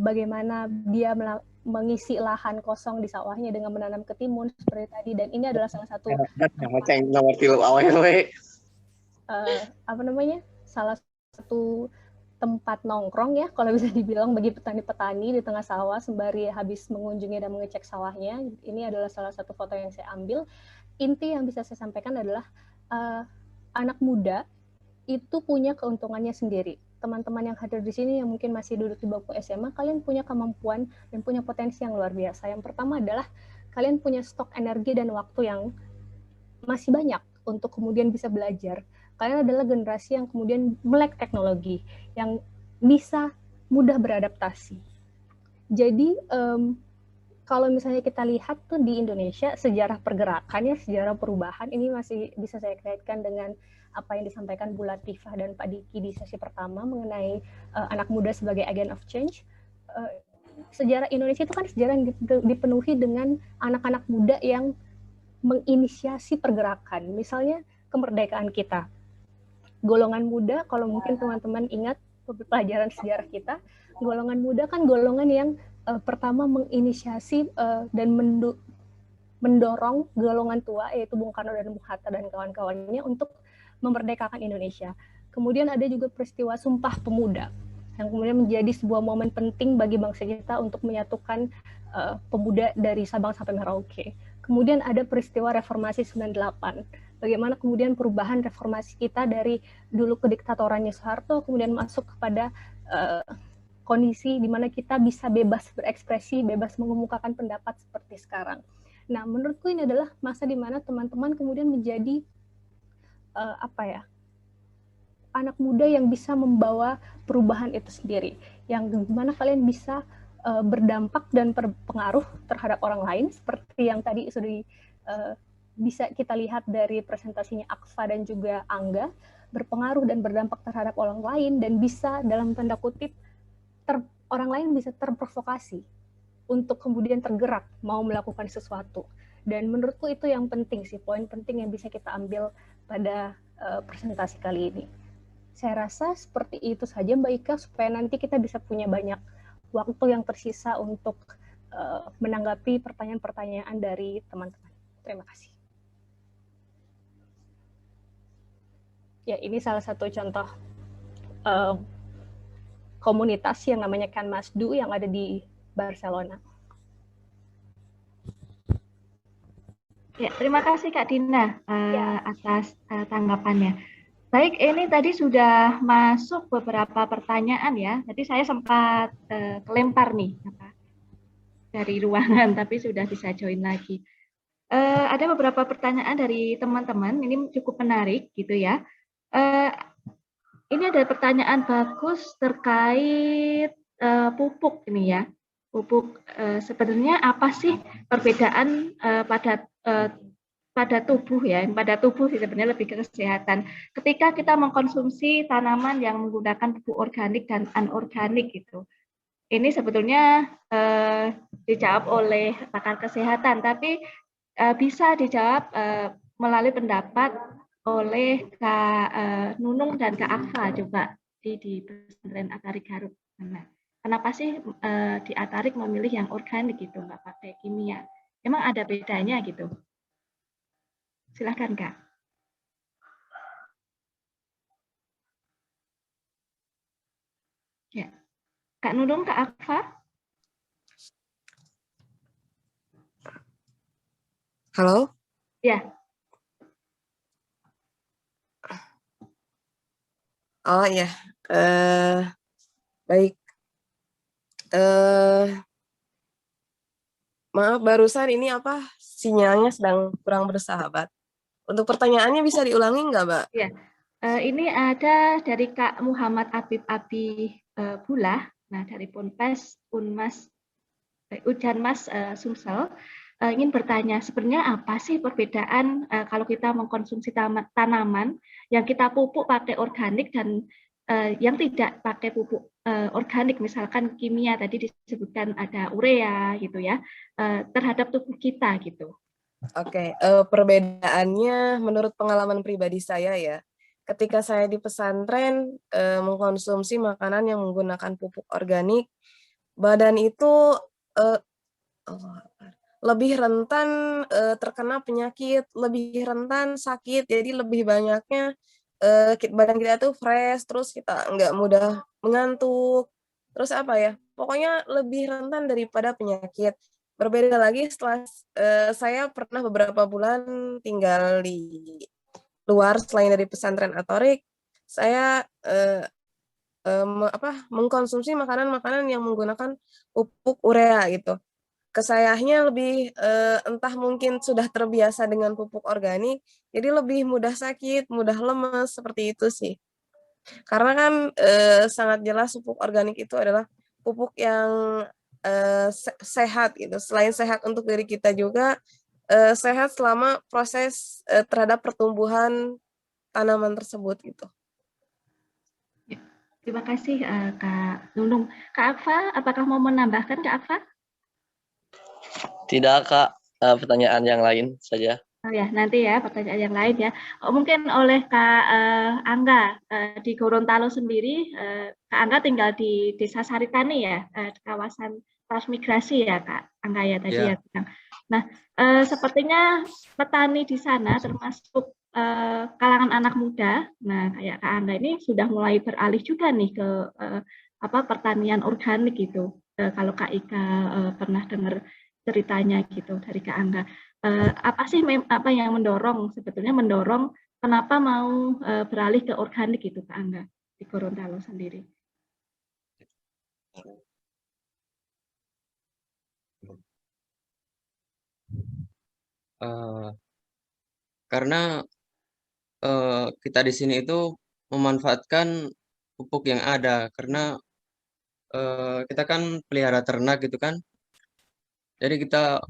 G: bagaimana dia mengisi lahan kosong di sawahnya dengan menanam ketimun seperti tadi, dan ini adalah salah satu salah satu tempat nongkrong ya kalau bisa dibilang bagi petani-petani di tengah sawah sembari habis mengunjungi dan mengecek sawahnya. Ini adalah salah satu foto yang saya ambil. Inti yang bisa saya sampaikan adalah anak muda itu punya keuntungannya sendiri. Teman-teman yang hadir di sini yang mungkin masih duduk di bangku SMA, kalian punya kemampuan dan punya potensi yang luar biasa. Yang pertama adalah kalian punya stok energi dan waktu yang masih banyak untuk kemudian bisa belajar. Kalian adalah generasi yang kemudian melek teknologi, yang bisa mudah beradaptasi. Jadi kalau misalnya kita lihat tuh di Indonesia sejarah pergerakan ya, sejarah perubahan ini masih bisa saya kaitkan dengan apa yang disampaikan Bu Latifah dan Pak Diki di sesi pertama mengenai anak muda sebagai agent of change. Sejarah Indonesia itu kan sejarah yang dipenuhi dengan anak-anak muda yang menginisiasi pergerakan. Misalnya kemerdekaan kita. Golongan muda, kalau mungkin teman-teman ingat pelajaran sejarah kita, golongan muda kan golongan yang pertama menginisiasi dan mendorong golongan tua, yaitu Bung Karno dan Bung Hatta dan kawan-kawannya untuk memerdekakan Indonesia. Kemudian ada juga peristiwa Sumpah Pemuda, yang kemudian menjadi sebuah momen penting bagi bangsa kita untuk menyatukan pemuda dari Sabang sampai Merauke. Kemudian ada peristiwa Reformasi 98, bagaimana kemudian perubahan reformasi kita dari dulu kediktatorannya Soeharto, kemudian masuk kepada kondisi di mana kita bisa bebas berekspresi, bebas mengemukakan pendapat seperti sekarang. Nah, menurutku ini adalah masa di mana teman-teman kemudian menjadi anak muda yang bisa membawa perubahan itu sendiri, yang dimana kalian bisa berdampak dan berpengaruh terhadap orang lain, seperti yang tadi sudah bisa kita lihat dari presentasinya Akfa dan juga Angga, berpengaruh dan berdampak terhadap orang lain, dan bisa dalam tanda kutip orang lain bisa terprovokasi untuk kemudian tergerak mau melakukan sesuatu. Dan menurutku itu yang penting sih, poin penting yang bisa kita ambil pada presentasi kali ini. Saya rasa seperti itu saja Mbak Ika, supaya nanti kita bisa punya banyak waktu yang tersisa untuk menanggapi pertanyaan-pertanyaan dari teman-teman. Terima kasih. Ya, ini salah satu contoh komunitas yang namanya Canmasdu yang ada di Barcelona.
A: Ya, terima kasih Kak Dina atas tanggapannya. Baik, ini tadi sudah masuk beberapa pertanyaan ya. Jadi saya sempat kelempar nih dari ruangan, tapi sudah bisa join lagi. Ada beberapa pertanyaan dari teman-teman, ini cukup menarik gitu ya. Ini ada pertanyaan bagus terkait pupuk ini ya. Pupuk sebenarnya apa sih perbedaan pada tubuh ya, pada tubuh sih sebenarnya lebih ke kesehatan. Ketika kita mengkonsumsi tanaman yang menggunakan pupuk organik dan anorganik gitu, ini sebetulnya dijawab oleh pakar kesehatan, tapi bisa dijawab melalui pendapat oleh Kak Nunung dan Kak Akfa coba di pesantren Atarik Garut. Nah, kenapa sih di Atarik memilih yang organik gitu, nggak pakai kimia? Emang ada bedanya gitu? Silakan Kak. Ya. Kak Nunung, Kak Akfa?
B: Halo?
A: Ya.
B: Oh iya, baik. Maaf, barusan ini apa sinyalnya sedang kurang bersahabat. Untuk pertanyaannya bisa diulangi nggak, Mbak?
A: Ya. Ini ada dari Kak Muhammad Abib Abi Bulah, nah dari Ponpes Unmas Ujanmas Sumsel, ingin bertanya sebenarnya apa sih perbedaan kalau kita mengkonsumsi tanaman yang kita pupuk pakai organik dan yang tidak pakai pupuk organik, misalkan kimia tadi disebutkan ada urea gitu ya, terhadap tubuh kita gitu.
B: Oke, perbedaannya menurut pengalaman pribadi saya ya, ketika saya di pesantren mengkonsumsi makanan yang menggunakan pupuk organik, badan itu lebih rentan terkena penyakit, lebih rentan sakit, jadi lebih banyaknya badan kita tuh fresh, terus kita nggak mudah mengantuk, terus apa ya, pokoknya lebih rentan daripada penyakit. Berbeda lagi setelah saya pernah beberapa bulan tinggal di luar selain dari pesantren Atorik, saya mengkonsumsi makanan-makanan yang menggunakan pupuk urea gitu. Ke sayanya lebih entah mungkin sudah terbiasa dengan pupuk organik, jadi lebih mudah sakit, mudah lemes seperti itu sih. Karena kan sangat jelas pupuk organik itu adalah pupuk yang sehat gitu. Selain sehat untuk diri kita juga sehat selama proses terhadap pertumbuhan tanaman tersebut gitu.
A: Terima kasih Kak Nunung. Kak Akfa, apakah mau menambahkan Kak Akfa?
F: Tidak, Kak. Pertanyaan yang lain saja.
A: Oh ya, nanti ya pertanyaan yang lain ya. Mungkin oleh Kak Angga di Gorontalo sendiri, Kak Angga tinggal di Desa Saritani ya, kawasan transmigrasi ya Kak Angga ya tadi ya. Nah, sepertinya petani di sana termasuk kalangan anak muda. Nah, kayak Kak Angga ini sudah mulai beralih juga nih ke pertanian organik gitu. Kalau Kak Ika pernah dengar ceritanya gitu dari Kak Angga. Apa sih apa yang sebetulnya mendorong kenapa mau beralih ke organik gitu Kak Angga di Gorontalo sendiri?
C: Karena kita di sini itu memanfaatkan pupuk yang ada, karena kita kan pelihara ternak gitu kan, jadi kita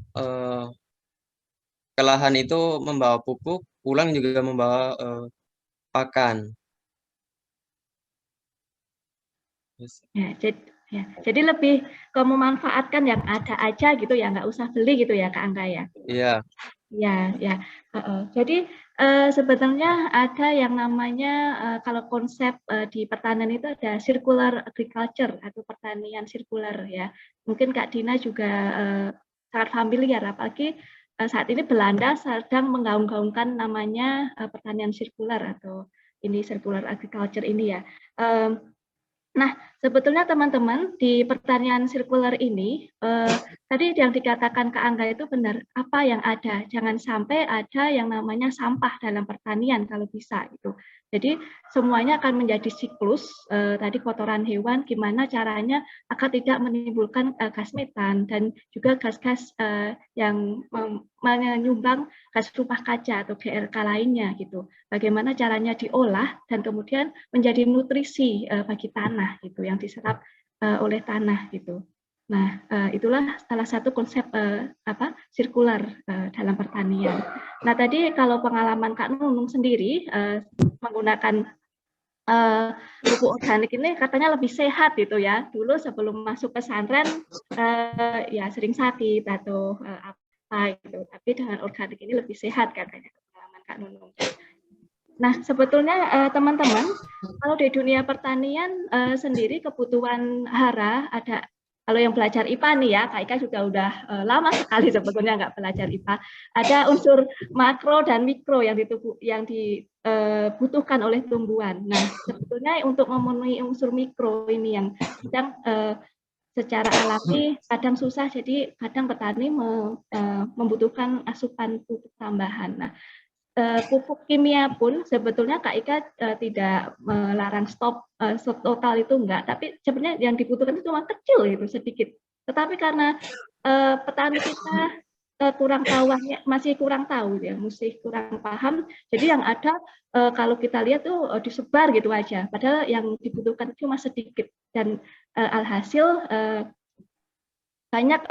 C: ke lahan itu membawa pupuk, pulang juga membawa pakan.
A: Ya, jadi lebih ke memanfaatkan yang ada aja gitu ya, nggak usah beli gitu ya Kak Angga ya?
C: Iya.
A: Ya. Jadi sebetulnya ada yang namanya kalau konsep di pertanian itu ada circular agriculture atau pertanian sirkular ya. Mungkin Kak Dina juga sangat familiar, apalagi saat ini Belanda sedang menggaung-gaungkan namanya pertanian sirkular atau ini circular agriculture ini ya. Nah, sebetulnya teman-teman di pertanian sirkular ini, tadi yang dikatakan Kak Angga itu benar, apa yang ada, jangan sampai ada yang namanya sampah dalam pertanian kalau bisa itu. Jadi semuanya akan menjadi siklus, tadi kotoran hewan, gimana caranya agar tidak menimbulkan gas metan dan juga gas-gas yang menyumbang gas rumah kaca atau GRK lainnya gitu. Bagaimana caranya diolah dan kemudian menjadi nutrisi bagi tanah gitu yang diserap oleh tanah gitu. Nah, itulah salah satu konsep sirkular dalam pertanian. Nah, tadi kalau pengalaman Kak Nunung sendiri menggunakan pupuk organik ini katanya lebih sehat gitu ya. Dulu sebelum masuk pesantren ya sering sakit atau apa gitu. Tapi dengan organik ini lebih sehat katanya pengalaman Kak Nunung. Nah, sebetulnya teman-teman, kalau di dunia pertanian sendiri kebutuhan hara ada, kalau yang belajar IPA nih ya, Kak Ika juga udah lama sekali sebetulnya nggak belajar IPA. Ada unsur makro dan mikro yang butuhkan oleh tumbuhan. Nah, sebetulnya untuk memenuhi unsur mikro ini yang kadang secara alami kadang susah, jadi kadang petani membutuhkan asupan pupuk tambahan. Nah, pupuk kimia pun sebetulnya Kak Ika tidak melarang stop total itu enggak, tapi sebenarnya yang dibutuhkan itu cuma kecil gitu, sedikit. Tetapi karena petani kita kurang tahu, masih kurang tahu ya, masih kurang paham. Jadi yang ada kalau kita lihat tuh disebar gitu aja, padahal yang dibutuhkan cuma sedikit dan alhasil banyak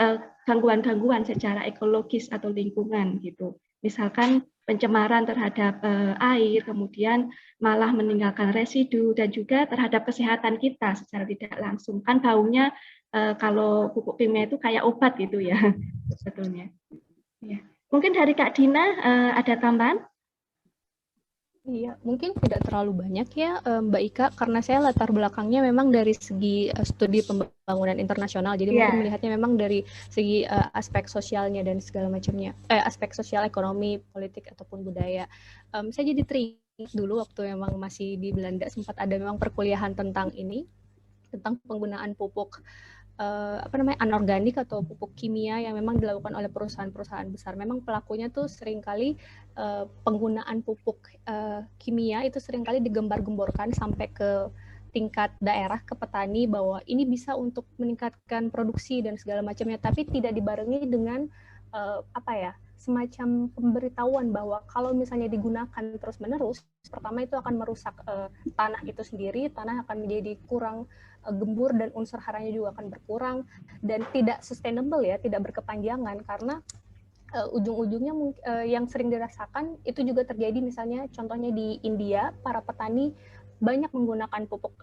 A: gangguan-gangguan secara ekologis atau lingkungan gitu. Misalkan pencemaran terhadap air, kemudian malah meninggalkan residu dan juga terhadap kesehatan kita secara tidak langsung. Kan baunya kalau pupuk kimia itu kayak obat gitu ya sebetulnya. Ya. Mungkin dari Kak Dina ada tambahan?
G: Iya, mungkin tidak terlalu banyak ya Mbak Ika, karena saya latar belakangnya memang dari segi studi pembangunan internasional, jadi mungkin melihatnya memang dari segi aspek sosialnya dan segala macamnya, aspek sosial, ekonomi, politik ataupun budaya. Saya jadi teringat dulu waktu memang masih di Belanda sempat ada memang perkuliahan tentang ini, tentang penggunaan pupuk anorganik atau pupuk kimia yang memang dilakukan oleh perusahaan-perusahaan besar. Memang pelakunya tuh seringkali penggunaan pupuk kimia itu seringkali digembar-gemborkan sampai ke tingkat daerah, ke petani, bahwa ini bisa untuk meningkatkan produksi dan segala macamnya, tapi tidak dibarengi dengan semacam pemberitahuan bahwa kalau misalnya digunakan terus-menerus, pertama itu akan merusak tanah itu sendiri, tanah akan menjadi kurang gembur dan unsur haranya juga akan berkurang dan tidak sustainable ya, tidak berkepanjangan, karena ujung-ujungnya yang sering dirasakan itu juga terjadi, misalnya contohnya di India, para petani banyak menggunakan pupuk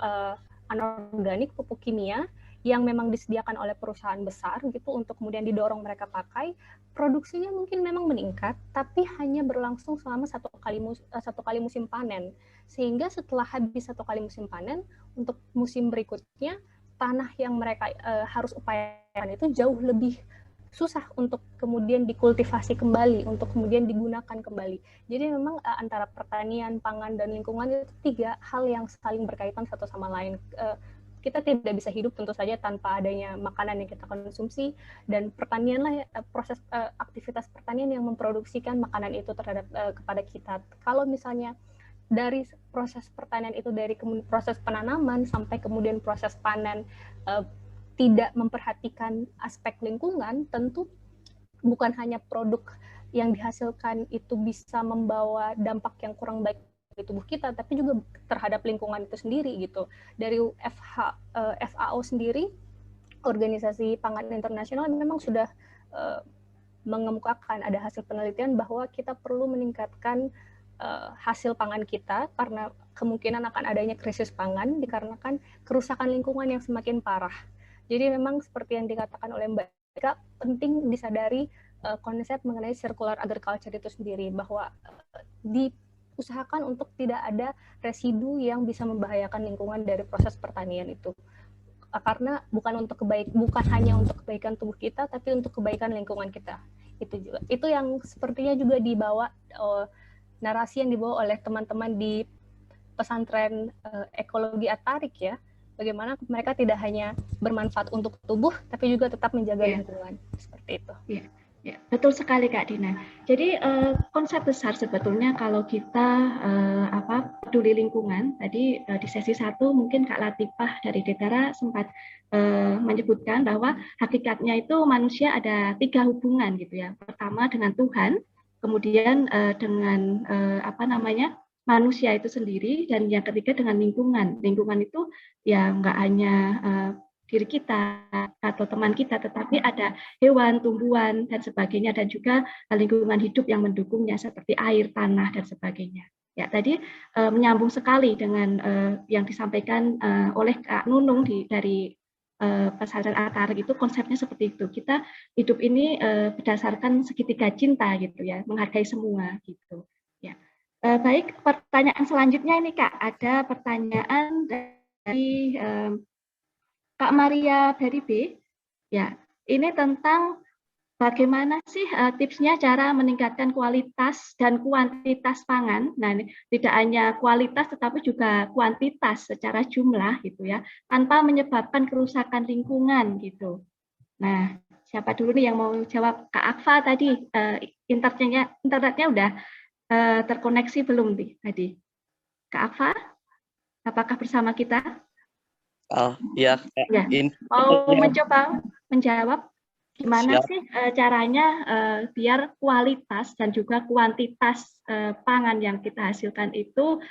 G: anorganik, pupuk kimia yang memang disediakan oleh perusahaan besar gitu untuk kemudian didorong mereka pakai. Produksinya mungkin memang meningkat, tapi hanya berlangsung selama satu kali musim panen, sehingga setelah habis satu kali musim panen, untuk musim berikutnya tanah yang mereka harus upayakan itu jauh lebih susah untuk kemudian dikultivasi kembali, untuk kemudian digunakan kembali. Jadi memang antara pertanian, pangan, dan lingkungan itu tiga hal yang saling berkaitan satu sama lain. Kita tidak bisa hidup tentu saja tanpa adanya makanan yang kita konsumsi, dan pertanianlah proses aktivitas pertanian yang memproduksikan makanan itu terhadap kepada kita. Kalau misalnya dari proses pertanian itu, dari proses penanaman sampai kemudian proses panen tidak memperhatikan aspek lingkungan, tentu bukan hanya produk yang dihasilkan itu bisa membawa dampak yang kurang baik di tubuh kita, tapi juga terhadap lingkungan itu sendiri gitu. Dari FAO sendiri, Organisasi Pangan Internasional, memang sudah mengemukakan, ada hasil penelitian bahwa kita perlu meningkatkan hasil pangan kita karena kemungkinan akan adanya krisis pangan dikarenakan kerusakan lingkungan yang semakin parah. Jadi memang seperti yang dikatakan oleh Mbak Ika, penting disadari konsep mengenai circular agriculture itu sendiri, bahwa diusahakan untuk tidak ada residu yang bisa membahayakan lingkungan dari proses pertanian itu. Karena bukan hanya untuk kebaikan tubuh kita, tapi untuk kebaikan lingkungan kita. Itu juga. Itu yang sepertinya juga dibawa narasi yang dibawa oleh teman-teman di pesantren ekologi At-Tariq ya. Bagaimana mereka tidak hanya bermanfaat untuk tubuh, tapi juga tetap menjaga lingkungan. Seperti itu.
A: Ya, betul sekali Kak Dina. Jadi konsep besar sebetulnya kalau kita peduli lingkungan, tadi di sesi 1 mungkin Kak Latifah dari Detara sempat menyebutkan bahwa hakikatnya itu manusia ada 3 hubungan gitu ya. Pertama dengan Tuhan, kemudian dengan manusia itu sendiri, dan yang ketiga dengan lingkungan. Lingkungan itu ya nggak hanya diri kita atau teman kita, tetapi ada hewan, tumbuhan, dan sebagainya, dan juga lingkungan hidup yang mendukungnya seperti air, tanah, dan sebagainya. Ya, tadi menyambung sekali dengan yang disampaikan oleh Kak Nunung dari pesantren At-Tariq itu, konsepnya seperti itu. Kita hidup ini berdasarkan segitiga cinta gitu ya, menghargai semua gitu. Ya. Baik, pertanyaan selanjutnya ini Kak, ada pertanyaan dari Kak Maria dari B. Ya, ini tentang bagaimana sih tipsnya cara meningkatkan kualitas dan kuantitas pangan? Nah, ini tidak hanya kualitas tetapi juga kuantitas secara jumlah gitu ya, tanpa menyebabkan kerusakan lingkungan gitu. Nah, siapa dulu nih yang mau jawab? Kak Akfa tadi internetnya udah terkoneksi belum nih tadi? Kak Akfa, apakah bersama kita?
F: Oh, iya,
A: Ya.
F: ini
A: Mau mencoba menjawab gimana
F: siap.
A: sih caranya biar kualitas dan juga kuantitas pangan yang kita hasilkan itu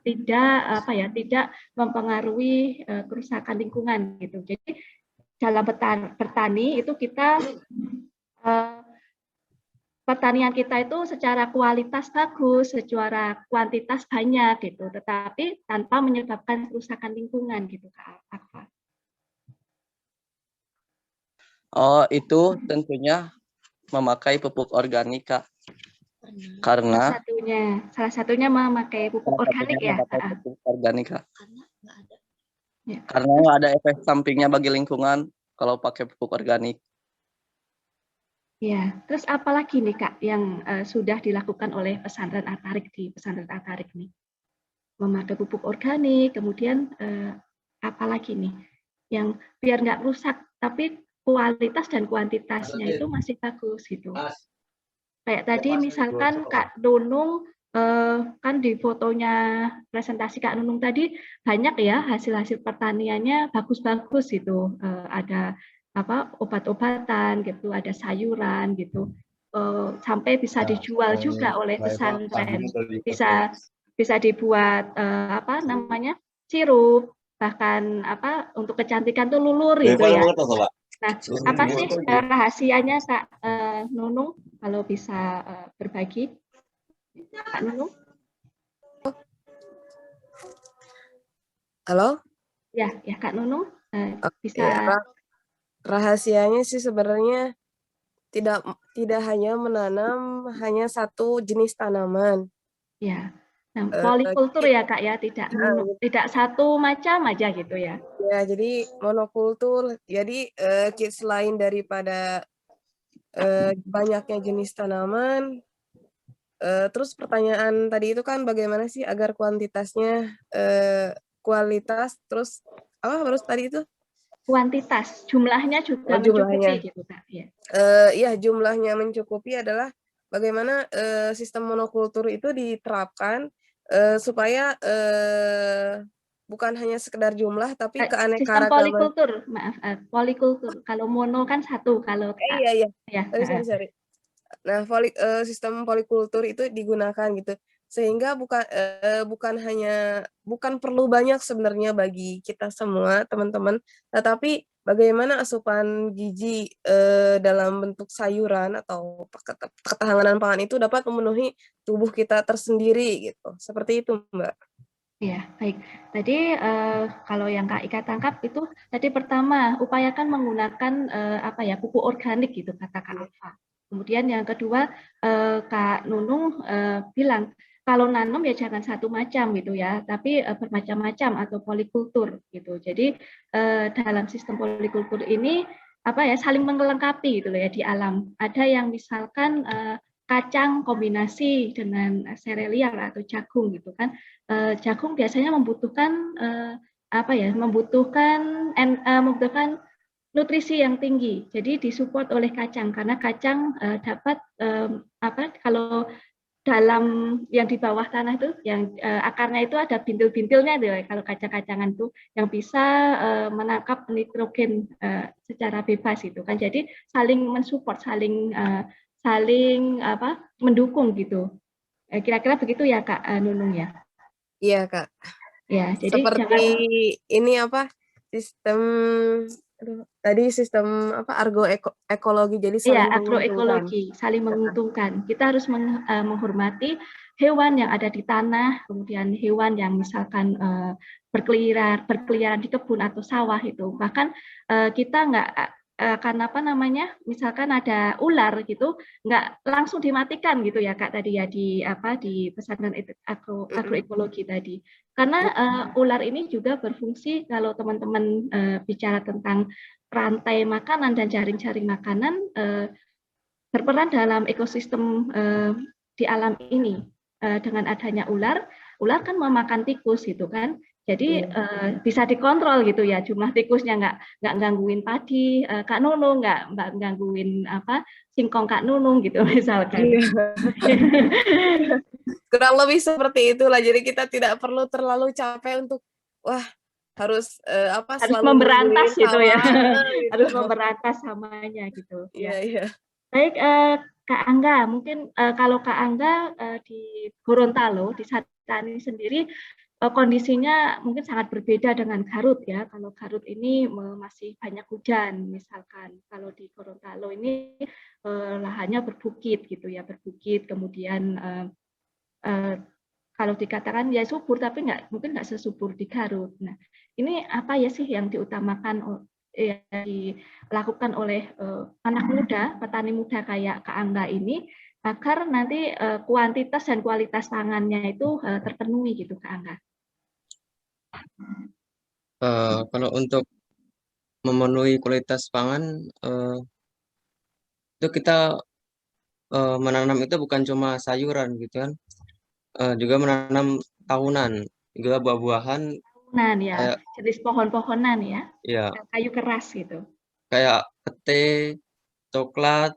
A: tidak mempengaruhi kerusakan lingkungan gitu. Jadi dalam bertani itu kita pertanian kita itu secara kualitas bagus, secara kuantitas banyak gitu, tetapi tanpa menyebabkan kerusakan lingkungan gitu, Kak Akfa.
F: Oh, itu tentunya memakai pupuk organik, Kak. Karena
A: Salah satunya memakai pupuk organik ya.
F: memakai pupuk organik, Kak.
A: Ya.
F: Karena nggak ada efek sampingnya bagi lingkungan kalau pakai pupuk organik.
A: Ya, terus apalagi nih Kak yang sudah dilakukan oleh pesantren Atarik di pesantren Atarik nih? Memakai pupuk organik, kemudian apalagi nih yang biar nggak rusak tapi kualitas dan kuantitasnya itu masih bagus gitu. Kayak tadi misalkan Kak Nunung kan di fotonya presentasi Kak Nunung tadi banyak ya hasil-hasil pertaniannya bagus-bagus gitu. Ada obat-obatan gitu, ada sayuran gitu. Sampai bisa dijual juga oleh pesantren. Bisa dibuat sirup, bahkan untuk kecantikan tuh lulur gitu ya. Nah, apa sih rahasianya Kak Nunung kalau bisa berbagi? Kak Nunung?
B: Halo?
A: Ya Kak Nunung bisa.
B: Rahasianya sih sebenarnya tidak hanya menanam hanya satu jenis tanaman.
A: Ya. Nah, polikultur ya Kak ya, tidak satu macam aja gitu ya.
B: Ya, jadi monokultur. Jadi selain daripada banyaknya jenis tanaman, terus pertanyaan tadi itu kan bagaimana sih agar kuantitasnya kualitas, terus apa harus tadi itu?
A: Kuantitas, jumlahnya juga mencukupi gitu Kak. Ya.
B: Ya, jumlahnya mencukupi adalah bagaimana sistem monokultur itu diterapkan supaya bukan hanya sekedar jumlah tapi keanekaragaman.
A: Sistem polikultur, maaf, polikultur. Kalau mono kan satu, kalau
B: iya. Sorry. Nah, sistem polikultur itu digunakan gitu, sehingga bukan perlu banyak sebenarnya bagi kita semua teman-teman, tetapi bagaimana asupan gizi dalam bentuk sayuran atau ketahanan pangan itu dapat memenuhi tubuh kita tersendiri gitu, seperti itu Mbak.
A: Ya, baik. Tadi kalau yang Kak Ika tangkap itu tadi pertama upayakan menggunakan pupuk organik gitu kata Kak Alfa. Kemudian yang kedua Kak Nunung bilang kalau nanam ya jangan satu macam gitu ya, tapi bermacam-macam atau polikultur gitu. Jadi dalam sistem polikultur ini saling melengkapi gitu ya di alam. Ada yang misalkan kacang kombinasi dengan serelial atau jagung gitu kan. Jagung biasanya membutuhkan nutrisi yang tinggi. Jadi disupport oleh kacang karena kacang dapat kalau dalam yang di bawah tanah itu yang akarnya itu ada bintil-bintilnya tuh kalau kacang-kacangan itu yang bisa menangkap nitrogen secara bebas itu kan. Jadi saling mensupport, saling mendukung gitu. Kira-kira begitu ya Kak Nunung ya.
B: Iya Kak.
A: Ya, jadi
B: seperti ini sistem agroekologi, jadi saling
A: agroekologi, saling menguntungkan. Kita harus menghormati hewan yang ada di tanah, kemudian hewan yang misalkan berkeliaran di kebun atau sawah itu. Bahkan kita karena apa namanya, misalkan ada ular gitu, nggak langsung dimatikan gitu ya Kak tadi ya di pesantren agroekologi tadi. Karena ular ini juga berfungsi kalau teman-teman bicara tentang rantai makanan dan jaring-jaring makanan, berperan dalam ekosistem di alam ini. Dengan adanya ular kan memakan tikus gitu kan. Jadi bisa dikontrol gitu ya, jumlah tikusnya nggak gangguin padi Kak Nunung, nggak gangguin singkong Kak Nunung gitu misalkan.
B: Kurang lebih seperti itulah. Jadi kita tidak perlu terlalu capek untuk harus selalu
A: memberantas gitu ya.
B: gitu.
A: Harus memberantas hamanya gitu.
B: Iya,
A: Ya.
B: iya.
A: Baik, Kak Angga, mungkin kalau Kak Angga di Gorontalo, di Sentani sendiri, kondisinya mungkin sangat berbeda dengan Garut ya. Kalau Garut ini masih banyak hujan, misalkan. Kalau di Gorontalo ini lahannya berbukit gitu ya, berbukit. Kemudian kalau dikatakan ya subur, tapi mungkin nggak sesubur di Garut. Nah, ini apa ya sih yang diutamakan dilakukan oleh anak muda, petani muda kayak Kak Angga ini, agar nanti kuantitas dan kualitas pangannya itu terpenuhi gitu Kak Angga?
C: Kalau untuk memenuhi kualitas pangan, itu kita menanam itu bukan cuma sayuran gitu kan, juga menanam tahunan, juga buah-buahan
A: Ya,
C: kayak
A: jenis pohon-pohonan ya,
C: ya
A: kayu keras gitu.
C: kayak pete, coklat,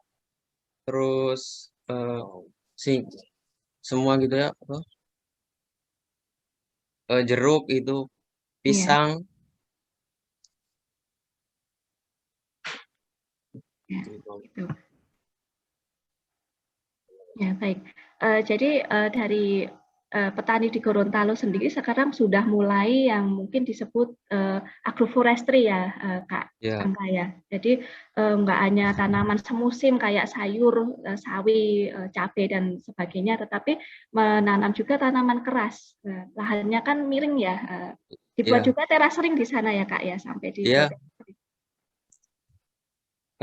C: terus semua gitu ya, jeruk itu, pisang.
A: Ya, gitu. Ya baik. Jadi dari petani di Gorontalo sendiri sekarang sudah mulai yang mungkin disebut agroforestry ya Kak Angga ya. Jadi nggak hanya tanaman semusim kayak sayur, sawi, cabai dan sebagainya, tetapi menanam juga tanaman keras. Lahannya kan miring ya. Dibuat juga terasering di sana ya Kak ya, sampai di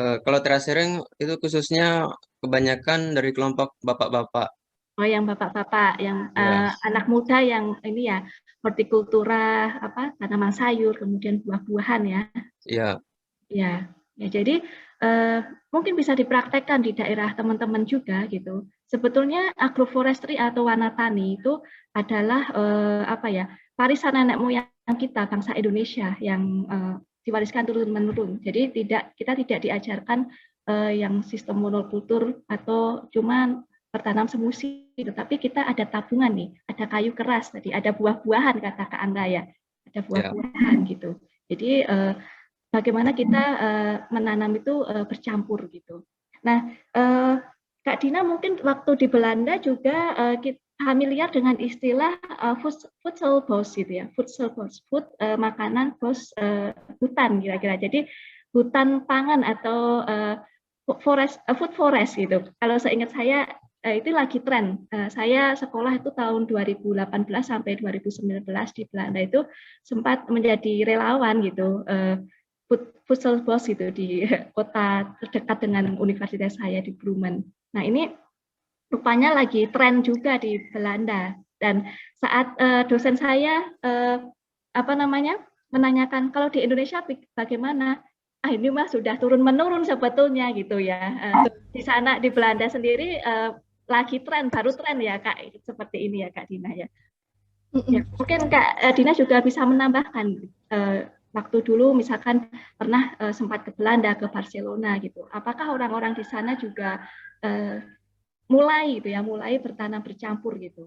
C: kalau terasering itu khususnya kebanyakan dari kelompok bapak-bapak.
A: Oh, yang bapak-bapak, yang anak muda yang ini ya, hortikultura, tanaman sayur, kemudian buah-buahan ya.
C: Iya.
A: Ya, jadi mungkin bisa dipraktekkan di daerah teman-teman juga gitu. Sebetulnya agroforestry atau wanatani itu adalah warisan nenek moyang kita bangsa Indonesia yang diwariskan turun-menurun. Jadi kita tidak diajarkan yang sistem monokultur atau cuma bertanam semusim, tetapi kita ada tabungan nih, ada kayu keras tadi, ada buah-buahan kata Kak Angga ya, ada buah-buahan gitu. Jadi bagaimana kita menanam itu bercampur gitu. Nah, Kak Dina mungkin waktu di Belanda juga kita familiar dengan istilah voedselbos gitu ya, voedselbos, makanan bos hutan kira-kira. Jadi hutan pangan atau food forest gitu. Kalau seingat saya itu lagi tren. Saya sekolah itu tahun 2018 sampai 2019 di Belanda itu sempat menjadi relawan gitu. Voedselbos itu di kota terdekat dengan universitas saya di Bremen. Nah ini rupanya lagi tren juga di Belanda. Dan saat dosen saya menanyakan kalau di Indonesia bagaimana, ini mah sudah turun-menurun sebetulnya gitu ya. Di sana di Belanda sendiri lagi tren, baru tren ya Kak, seperti ini ya Kak Dina ya. Ya mungkin Kak Dina juga bisa menambahkan waktu dulu misalkan pernah sempat ke Belanda, ke Barcelona gitu. Apakah orang-orang di sana juga mulai bertanam bercampur gitu?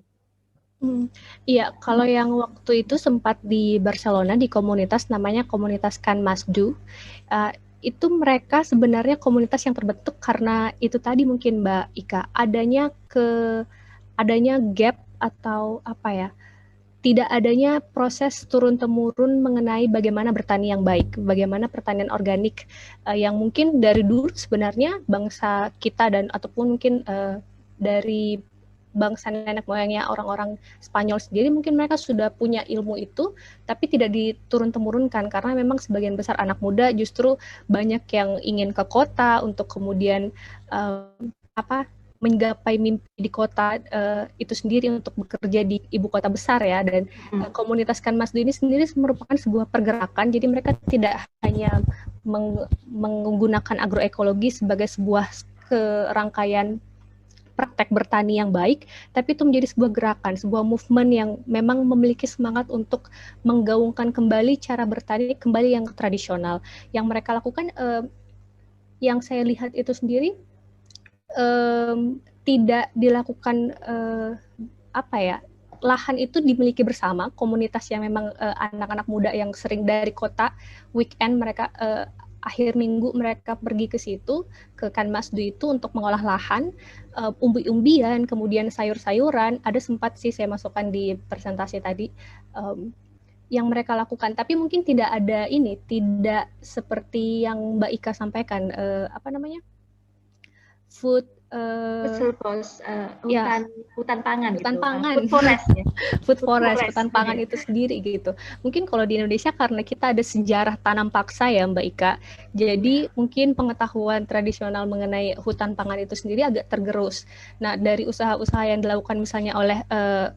G: Iya, kalau yang waktu itu sempat di Barcelona di komunitas namanya komunitas Can Masdu, itu mereka sebenarnya komunitas yang terbentuk karena itu tadi mungkin Mbak Ika, adanya gap atau tidak adanya proses turun-temurun mengenai bagaimana bertani yang baik, bagaimana pertanian organik yang mungkin dari dulu sebenarnya bangsa kita dan ataupun mungkin dari bangsa nenek moyangnya orang-orang Spanyol sendiri, mungkin mereka sudah punya ilmu itu, tapi tidak diturun-temurunkan karena memang sebagian besar anak muda justru banyak yang ingin ke kota untuk kemudian menggapai mimpi di kota itu sendiri untuk bekerja di ibu kota besar ya. Dan komunitas Kan Masdu ini sendiri merupakan sebuah pergerakan, jadi mereka tidak hanya menggunakan agroekologi sebagai sebuah kerangkaian praktek bertani yang baik, tapi itu menjadi sebuah gerakan, sebuah movement yang memang memiliki semangat untuk menggaungkan kembali cara bertani kembali yang tradisional. Yang mereka lakukan, yang saya lihat itu sendiri tidak dilakukan lahan itu dimiliki bersama komunitas yang memang anak-anak muda yang sering dari kota, weekend mereka akhir minggu mereka pergi ke situ, ke Kan Masdu itu untuk mengolah lahan, umbi-umbian, kemudian sayur-sayuran, ada sempat sih saya masukkan di presentasi tadi, yang mereka lakukan. Tapi mungkin tidak ada tidak seperti yang Mbak Ika sampaikan, food
A: surplus, hutan pangan
G: hutan
A: gitu.
G: pangan.
A: Food forest ya.
G: Food forest, hutan
A: ya.
G: pangan itu sendiri gitu. Mungkin kalau di Indonesia karena kita ada sejarah tanam paksa ya Mbak Ika, jadi mungkin pengetahuan tradisional mengenai hutan pangan itu sendiri agak tergerus. Nah, dari usaha-usaha yang dilakukan misalnya oleh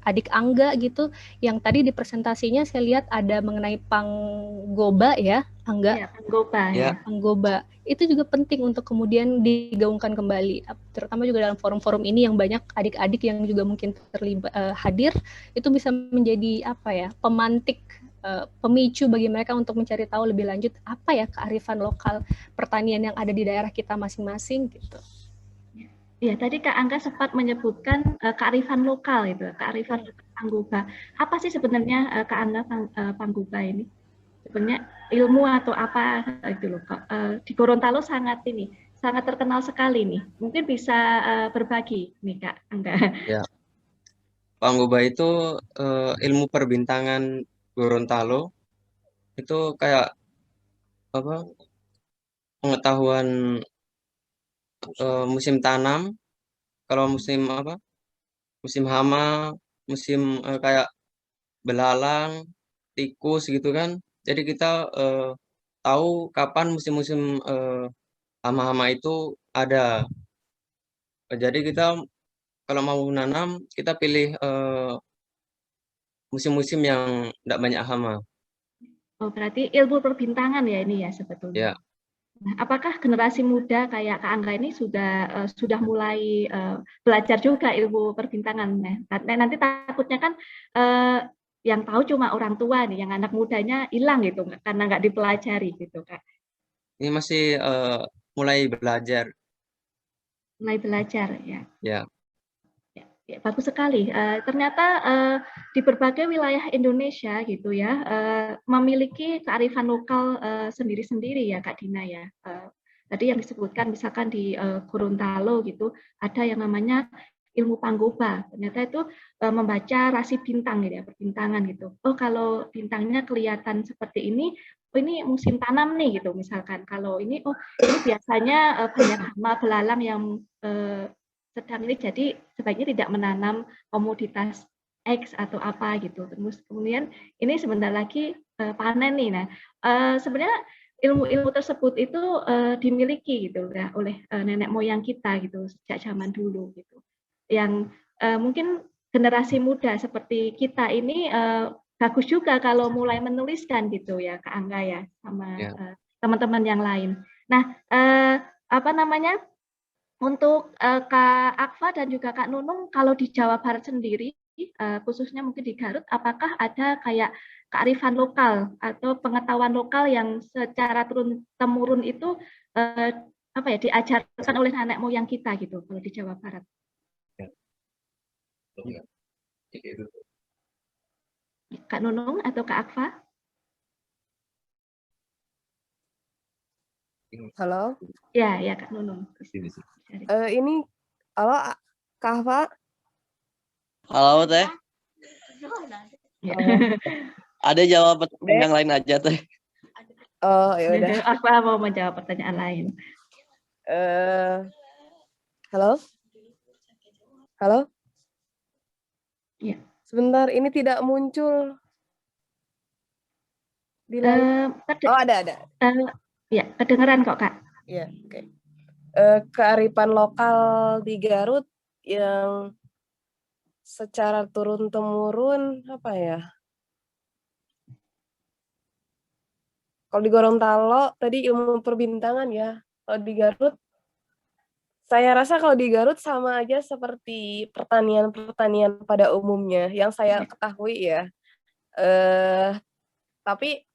G: adik Angga gitu, yang tadi di presentasinya saya lihat ada mengenai panggoba ya, Angga?
A: Ya, panggoba.
C: Ya.
G: Panggoba. Itu juga penting untuk kemudian digaungkan kembali, terutama juga dalam forum-forum ini yang banyak adik-adik yang juga mungkin terlibat hadir, itu bisa menjadi pemantik, pemicu bagi mereka untuk mencari tahu lebih lanjut apa ya kearifan lokal pertanian yang ada di daerah kita masing-masing gitu.
A: Ya, tadi Kak Angga sempat menyebutkan kearifan lokal itu, kearifan panggoba. Apa sih sebenarnya Kak Angga panggoba ini? Sebenarnya ilmu atau apa itu loh, di Gorontalo sangat terkenal sekali nih. Mungkin bisa berbagi nih Kak Angga.
C: Ya. Panggoba itu ilmu perbintangan Gorontalo, itu kayak pengetahuan musim tanam, kalau musim musim hama, musim kayak belalang, tikus gitu kan. Jadi kita tahu kapan musim-musim hama-hama itu ada. Jadi kita kalau mau nanam, kita pilih musim-musim yang tidak banyak hama.
A: Oh, berarti ilmu perbintangan ya ini ya sebetulnya.
C: Ya.
A: Nah, apakah generasi muda kayak Kak Angga ini sudah mulai belajar juga ilmu perbintangan? Nah, nanti takutnya kan yang tahu cuma orang tua nih, yang anak mudanya hilang gitu karena nggak dipelajari gitu Kak.
C: Ini masih mulai belajar.
A: Mulai belajar ya.
C: Ya.
A: Ya, bagus sekali. Ternyata di berbagai wilayah Indonesia gitu ya memiliki kearifan lokal sendiri-sendiri ya Kak Dina ya. Tadi yang disebutkan misalkan di Gorontalo gitu ada yang namanya ilmu panggoba. Ternyata itu membaca rasi bintang gitu ya, perbintangan gitu. Oh, kalau bintangnya kelihatan seperti ini, oh ini musim tanam nih gitu misalkan. Kalau ini ini biasanya banyak hama belalang yang sedang ini, jadi sebaiknya tidak menanam komoditas X atau apa gitu. Terus kemudian ini sebentar lagi panen nih. Nah, sebenarnya ilmu-ilmu tersebut itu dimiliki gitu ya oleh nenek moyang kita gitu sejak zaman dulu gitu. Yang mungkin generasi muda seperti kita ini bagus juga kalau mulai menuliskan gitu ya Kak Angga ya sama teman-teman yang lain. Nah, untuk Kak Akfa dan juga Kak Nunung, kalau di Jawa Barat sendiri, khususnya mungkin di Garut, apakah ada kayak kearifan lokal atau pengetahuan lokal yang secara turun-temurun itu diajarkan oleh nenek moyang kita gitu kalau di Jawa Barat? Kak Nunung atau Kak Akfa?
B: Halo.
A: Ya, Kak Nunung.
B: Ini, halo Kak Akfa.
F: Halo Teh. Ada jawab yang lain aja Teh.
B: Oh ya udah.
A: Akfa mau menjawab pertanyaan lain.
B: Halo. Halo.
A: Iya.
B: Sebentar, ini tidak muncul di layar.
A: Kede-
B: Oh, ada.
A: ya, kedengeran kok, Kak.
B: Iya, oke. Kearifan lokal di Garut yang secara turun-temurun apa ya? Kalau di Gorontalo tadi ilmu perbintangan ya. Kalau di Garut, saya rasa kalau di Garut sama aja seperti pertanian pada umumnya yang saya ketahui ya. Eh, tapi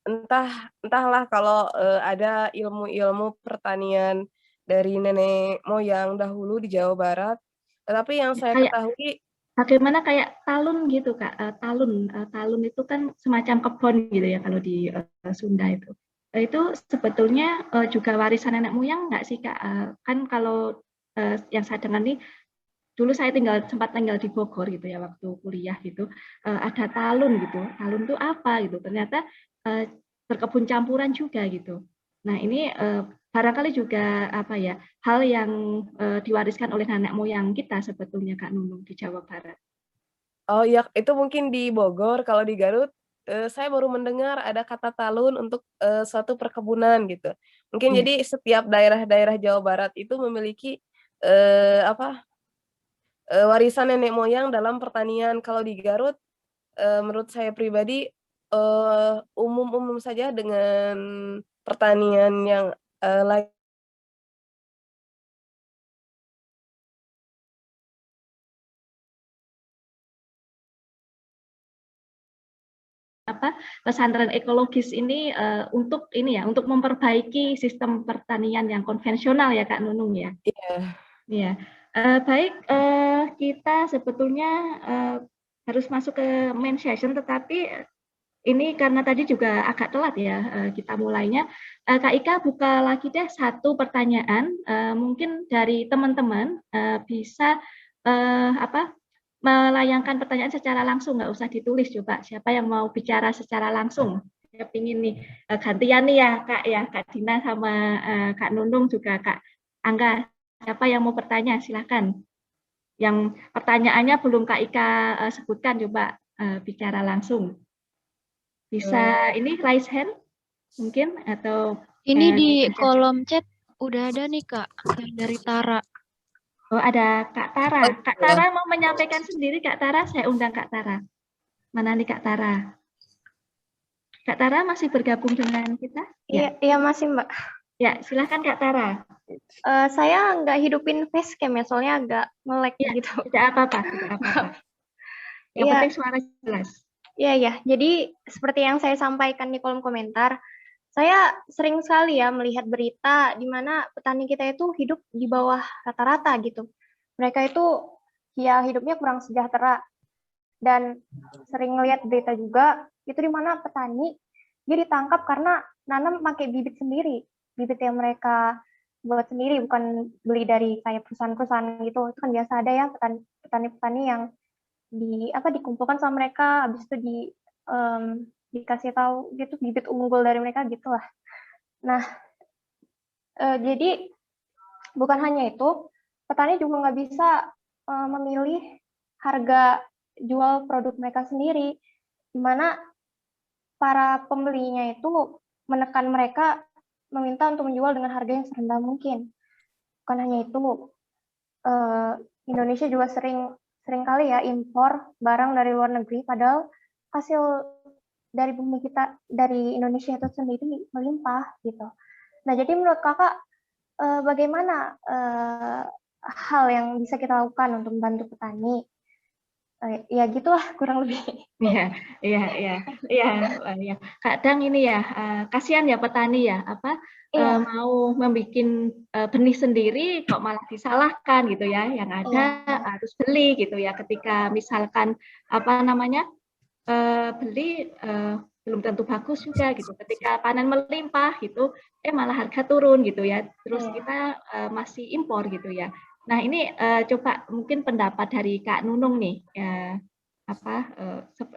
B: entahlah kalau ada ilmu-ilmu pertanian dari nenek moyang dahulu di Jawa Barat. Tetapi yang saya
A: Kayak
B: ketahui
A: bagaimana kayak talun gitu, Kak. Talun itu kan semacam kebun gitu ya kalau di Sunda itu. Itu sebetulnya juga warisan nenek moyang nggak sih, Kak? Kan kalau yang saya dengar nih, dulu saya sempat tinggal di Bogor gitu ya waktu kuliah gitu, ada talun gitu. Talun itu apa gitu? Ternyata berkebun campuran juga gitu. Nah ini barangkali juga apa ya, hal yang diwariskan oleh nenek moyang kita sebetulnya, Kak Nunung, di Jawa Barat.
B: oh ya, itu mungkin di Bogor, kalau di Garut, saya baru mendengar ada kata talun untuk, suatu perkebunan gitu. Mungkin
A: Iya.
B: jadi setiap daerah-daerah Jawa Barat itu memiliki, apa, warisan nenek moyang dalam pertanian. Kalau di Garut, menurut saya pribadi, umum-umum saja dengan pertanian yang, lain.
A: Pesantren ekologis ini untuk ini ya, untuk memperbaiki sistem pertanian yang konvensional ya, Kak Nunung ya.
B: Iya.
A: Iya. Baik, kita sebetulnya harus masuk ke main session, tetapi ini karena tadi juga agak telat ya kita mulainya. Kak Ika buka lagi deh satu pertanyaan, mungkin dari teman-teman bisa melayangkan pertanyaan secara langsung, nggak usah ditulis. Coba siapa yang mau bicara secara langsung? Saya pingin nih gantian nih ya Kak ya, Kak Dina sama Kak Nunung juga Kak Angga. Siapa yang mau bertanya? Silakan. Yang pertanyaannya belum Kak Ika sebutkan, coba bicara langsung. Bisa ini raise hand mungkin atau
E: Ini di
A: dibaca.
E: kolom chat udah ada nih Kak, yang dari Tara.
A: Oh, ada Kak Tara.
B: Oh,
A: Kak Tara mau menyampaikan sendiri, Kak Tara. Saya undang Kak Tara. Mana nih Kak Tara? Kak Tara masih bergabung dengan kita?
H: Iya, iya masih Mbak.
A: Ya, silahkan Kak Tara.
H: Saya nggak hidupin facecam ya, soalnya agak nge-lag
A: Ya,
H: gitu.
A: tidak apa-apa, tidak apa-apa. Yang
H: Iya,
A: penting suara jelas.
H: iya, ya. Jadi seperti yang saya sampaikan di kolom komentar, saya sering sekali ya melihat berita di mana petani kita itu hidup di bawah rata-rata gitu. Mereka itu ya hidupnya kurang sejahtera, dan sering melihat berita juga itu di mana petani dia ditangkap karena nanam pakai bibit sendiri, bibit yang mereka buat sendiri, bukan beli dari kayak perusahaan-perusahaan gitu. Itu kan biasa ada ya petani-petani yang dikumpulkan sama mereka, habis itu dikasih tahu gitu bibit unggul dari mereka gitulah. Nah, jadi bukan hanya itu, petani juga nggak bisa memilih harga jual produk mereka sendiri, di mana para pembelinya itu menekan mereka, meminta untuk menjual dengan harga yang serendah mungkin. Bukan hanya itu, Indonesia juga sering kali ya impor barang dari luar negeri, padahal hasil dari bumi kita, dari Indonesia itu sendiri melimpah gitu. Nah, jadi menurut kakak bagaimana hal yang bisa kita lakukan untuk membantu petani? Ya gitulah kurang lebih.
A: Iya. Kadang ini ya, kasihan ya petani ya, mau membuat benih sendiri kok malah disalahkan gitu ya, yang ada harus beli gitu ya. Ketika misalkan beli belum tentu bagus juga gitu. Ketika panen melimpah gitu, malah harga turun gitu ya. Terus kita masih impor gitu ya. Nah ini coba mungkin pendapat dari Kak Nunung nih,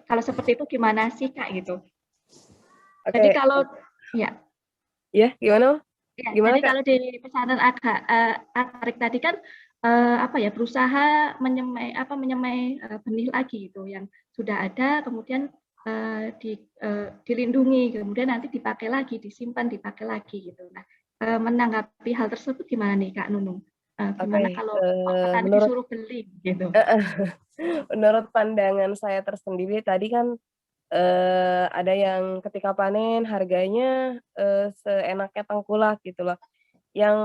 A: kalau seperti itu gimana sih Kak gitu?
B: Oke.
A: Jadi kalau
B: ya gimana?
A: ya,
B: Gimana
A: jadi
B: Kak?
A: kalau di pesanan agak tarik tadi kan apa ya, berusaha menyemai benih lagi gitu yang sudah ada, kemudian dilindungi, kemudian nanti dipakai lagi, disimpan, dipakai lagi gitu. Nah, menanggapi hal tersebut gimana nih Kak Nunung? Gimana
B: Oke,
A: kalau petani
B: menurut
A: disuruh beli gitu?
B: menurut pandangan saya tersendiri tadi kan ada yang ketika panen harganya seenaknya tengkulak gitu loh. Yang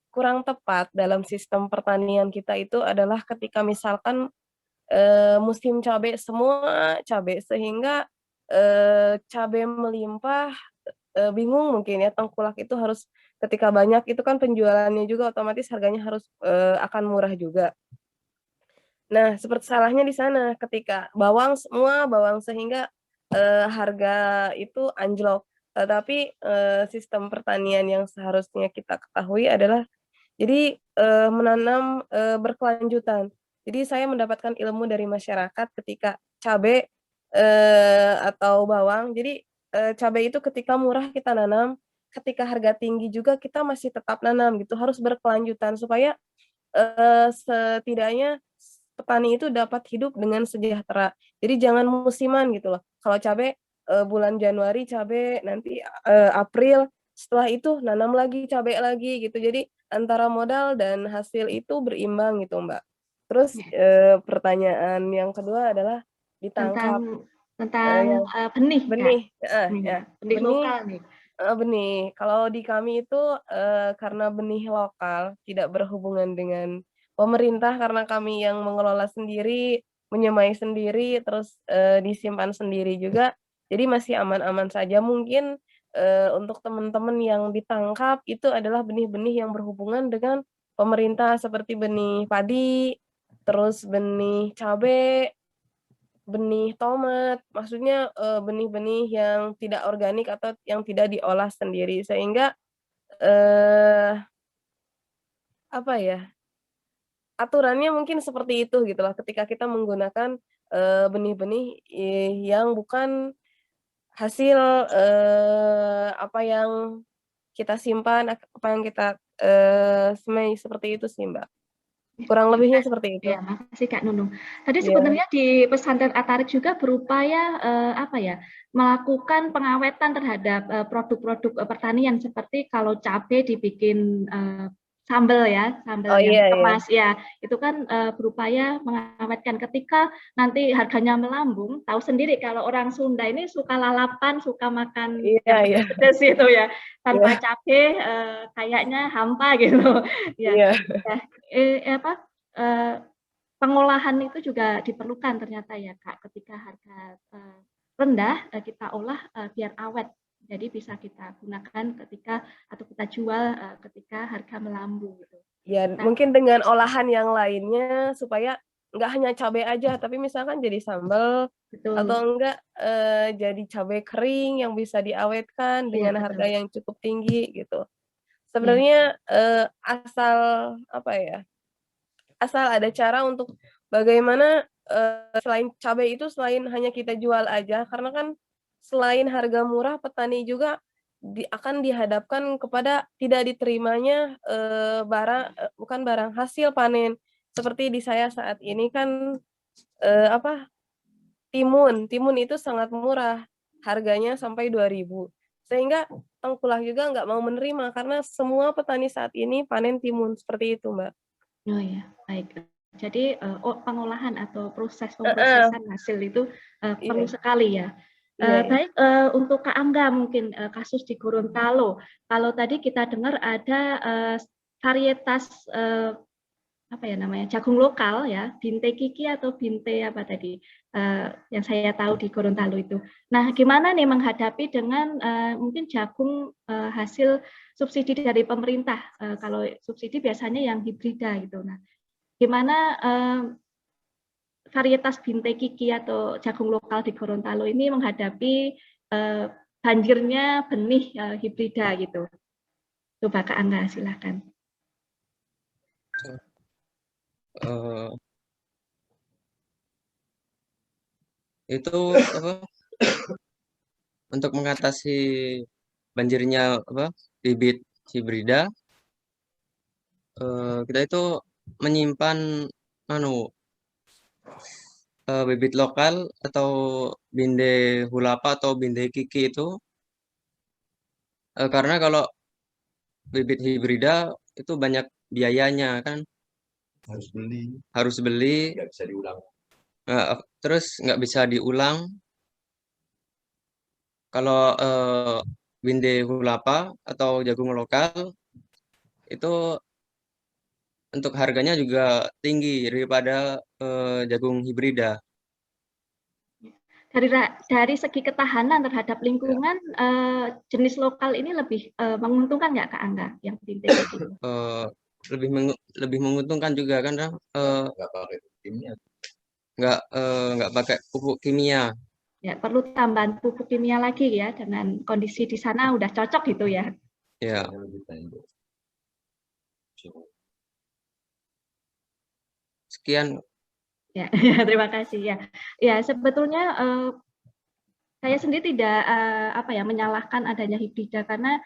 B: kurang tepat dalam sistem pertanian kita itu adalah ketika misalkan musim cabai semua cabai sehingga cabai melimpah, bingung mungkin ya tengkulak itu harus ketika banyak itu kan penjualannya juga otomatis harganya harus akan murah juga. Nah, seperti salahnya di sana ketika bawang semua bawang sehingga harga itu anjlok. Tetapi sistem pertanian yang seharusnya kita ketahui adalah jadi menanam berkelanjutan. Jadi saya mendapatkan ilmu dari masyarakat ketika cabai atau bawang. Jadi cabai itu ketika murah kita nanam, ketika harga tinggi juga kita masih tetap nanam gitu, harus berkelanjutan supaya setidaknya petani itu dapat hidup dengan sejahtera. Jadi jangan musiman gitu loh. Kalau cabai bulan Januari cabai, nanti April, setelah itu nanam lagi cabai lagi gitu. Jadi antara modal dan hasil itu berimbang gitu, Mbak. Terus pertanyaan yang kedua adalah ditangkap
A: Tentang tentang
B: yang
A: benih Kak,
B: benih, heeh, ya,
A: benih
B: benih
A: lokal nih.
B: Benih. Kalau di kami itu, karena benih lokal, tidak berhubungan dengan pemerintah karena kami yang mengelola sendiri, menyemai sendiri, terus, disimpan sendiri juga, jadi masih aman-aman saja. Mungkin, untuk teman-teman yang ditangkap itu adalah benih-benih yang berhubungan dengan pemerintah seperti benih padi, terus benih cabe, benih tomat, maksudnya, benih-benih yang tidak organik atau yang tidak diolah sendiri sehingga, eee, apa ya, aturannya mungkin seperti itu gitu loh ketika kita menggunakan, benih-benih, yang bukan hasil, apa yang kita simpan, apa yang kita, semai, seperti itu sih, Mbak. Kurang lebihnya seperti itu.
A: Ya, makasih Kak Nunung. Tadi
B: Iya.
A: sebenarnya di pesantren Atarik juga berupaya apa ya, melakukan pengawetan terhadap produk-produk pertanian seperti kalau cabai dibikin sambal ya, sambal
B: Oh,
A: yang
B: iya iya.
A: kemas ya, itu kan berupaya mengawetkan ketika nanti harganya melambung. Tahu sendiri kalau orang Sunda ini suka lalapan, suka makan
B: Iya
A: yang
B: iya.
A: pedas-pedas itu ya, tanpa
B: Iya
A: cabai kayaknya hampa gitu. Ya,
B: iya.
A: ya apa pengolahan itu juga diperlukan ternyata ya Kak, ketika harga rendah kita olah biar awet. Jadi bisa kita gunakan ketika atau kita jual ketika harga melambung gitu.
B: Ya,
A: Nah,
B: mungkin dengan olahan yang lainnya supaya nggak hanya cabai aja, tapi misalkan jadi sambal atau
A: betul.
B: enggak, jadi cabai kering yang bisa diawetkan
A: Iya
B: dengan harga
A: betul.
B: yang cukup tinggi gitu.
A: Iya.
B: Sebenarnya, asal apa ya, asal ada cara untuk bagaimana, selain cabai itu selain hanya kita jual aja, karena kan selain harga murah, petani juga akan dihadapkan kepada tidak diterimanya, bukan barang, hasil panen. Seperti di saya saat ini kan, apa, timun itu sangat murah, harganya sampai 2.000 sehingga tengkulak juga nggak mau menerima karena semua petani saat ini panen timun, seperti itu, Mbak.
A: Oh ya, baik. Jadi pengolahan atau proses
B: Heeh,
A: pemrosesan hasil itu perlu
B: iya
A: sekali ya.
B: iya iya.
A: Baik untuk Kak Angga mungkin kasus di Gorontalo. Kalau tadi kita dengar ada varietas apa ya namanya jagung lokal ya, binte kiki atau binte apa tadi yang saya tahu di Gorontalo itu. Nah, gimana nih menghadapi dengan mungkin jagung hasil subsidi dari pemerintah? Kalau subsidi biasanya yang hibrida gitu. Nah, gimana varietas binte kiki atau jagung lokal di Gorontalo ini menghadapi banjirnya benih hibrida gitu. Coba Kak Angga silakan.
C: Eh, itu apa untuk mengatasi banjirnya apa bibit hibrida kita itu menyimpan bibit lokal atau binde hulapa atau binde kiki itu karena kalau bibit hibrida itu banyak biayanya kan,
D: harus beli,
C: nggak
D: nggak bisa diulang.
C: terus nggak bisa diulang. Kalau binde hulapa atau jagung lokal itu untuk harganya juga tinggi daripada jagung hibrida.
A: Dari segi ketahanan terhadap lingkungan, jenis lokal ini lebih menguntungkan nggak Kak Angga yang binte gitu?
C: Lebih menguntungkan juga kan,
D: Nggak pakai kimia.
C: nggak pakai pupuk kimia.
A: Ya, perlu tambahan pupuk kimia lagi ya, dengan kondisi di sana udah cocok gitu ya.
C: Ya. Sekian.
A: Ya, terima kasih ya. Ya, sebetulnya saya sendiri tidak menyalahkan adanya hibrida karena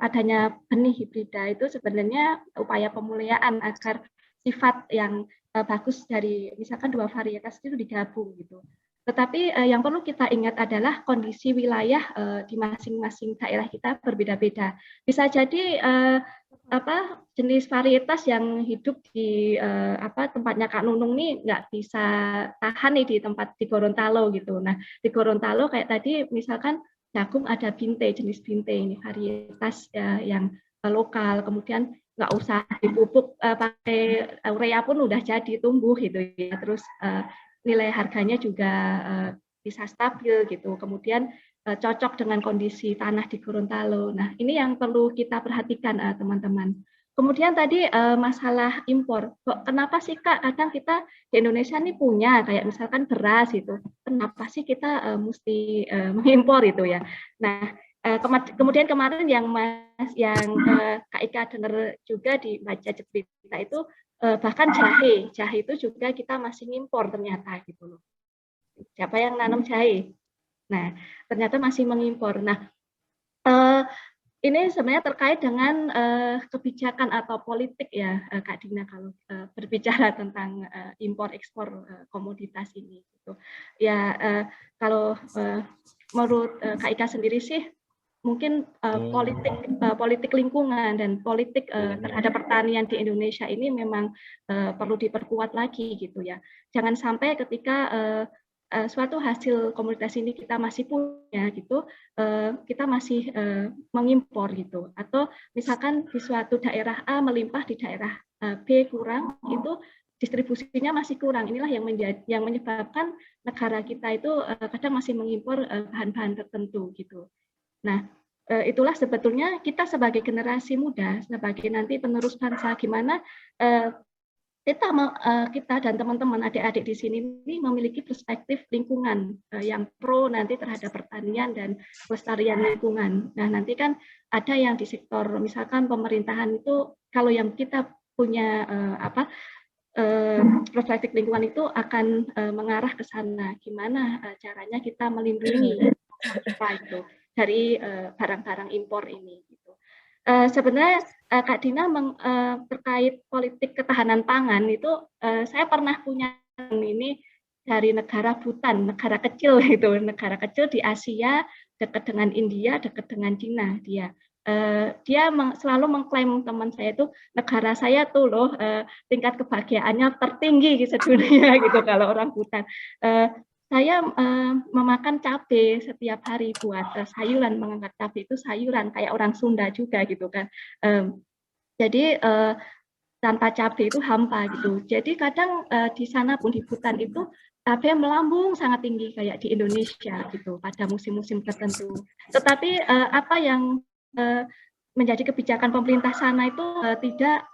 A: adanya benih hibrida itu sebenarnya upaya pemuliaan agar sifat yang bagus dari misalkan dua varietas itu digabung gitu. Tetapi yang perlu kita ingat adalah kondisi wilayah di masing-masing daerah kita berbeda-beda. Bisa jadi jenis varietas yang hidup di tempatnya Kak Nunung nih nggak bisa tahan nih di tempat di Gorontalo gitu. Nah, di Gorontalo kayak tadi misalkan jagung ada binte, jenis binte ini varietas yang lokal, kemudian nggak usah dipupuk pakai urea pun udah jadi tumbuh gitu ya. Terus nilai harganya juga bisa stabil gitu. Kemudian cocok dengan kondisi tanah di Gorontalo. Nah, ini yang perlu kita perhatikan teman-teman. Kemudian tadi masalah impor. Kok kenapa sih Kak kadang kita di Indonesia ini punya kayak misalkan beras itu. Kenapa sih kita mesti mengimpor itu ya. Nah, kemudian kemarin yang Kak Ika dengar juga di baca cerita itu bahkan jahe itu juga kita masih ngimpor ternyata gitu loh. Siapa yang nanam jahe? Nah, ternyata masih mengimpor. Nah, ini sebenarnya terkait dengan kebijakan atau politik ya, Kak Dina, kalau berbicara tentang impor ekspor komoditas ini. Gitu. Ya, kalau menurut Kak Ika sendiri sih, mungkin politik lingkungan dan politik terhadap pertanian di Indonesia ini memang perlu diperkuat lagi gitu ya. Jangan sampai ketika suatu hasil komoditas ini kita masih punya gitu, kita masih mengimpor gitu. Atau misalkan di suatu daerah A melimpah, di daerah B kurang, itu distribusinya masih kurang. Inilah yang menyebabkan negara kita itu kadang masih mengimpor bahan-bahan tertentu gitu. Nah, itulah sebetulnya kita sebagai generasi muda, sebagai nanti penerus bangsa, gimana kita dan teman-teman adik-adik di sini ini memiliki perspektif lingkungan yang pro nanti terhadap pertanian dan pelestarian lingkungan. Nah, nanti kan ada yang di sektor misalkan pemerintahan itu kalau yang kita punya perspektif lingkungan itu akan mengarah ke sana. Gimana caranya kita melindungi itu dari barang-barang impor ini. Gitu. Sebenarnya Kak Dina terkait politik ketahanan pangan itu saya pernah punya ini dari negara Bhutan, negara kecil itu, negara kecil di Asia dekat dengan India, dekat dengan Cina dia. Dia selalu mengklaim teman saya itu negara saya tuh loh tingkat kebahagiaannya tertinggi di sedunia gitu kalau orang Bhutan. Saya memakan cabai setiap hari buat sayuran, menganggap cabai itu sayuran kayak orang Sunda juga gitu kan. Jadi tanpa cabai itu hampa gitu. Jadi kadang di sana pun di Bhutan itu cabai melambung sangat tinggi kayak di Indonesia gitu pada musim-musim tertentu. Tetapi apa yang menjadi kebijakan pemerintah sana itu tidak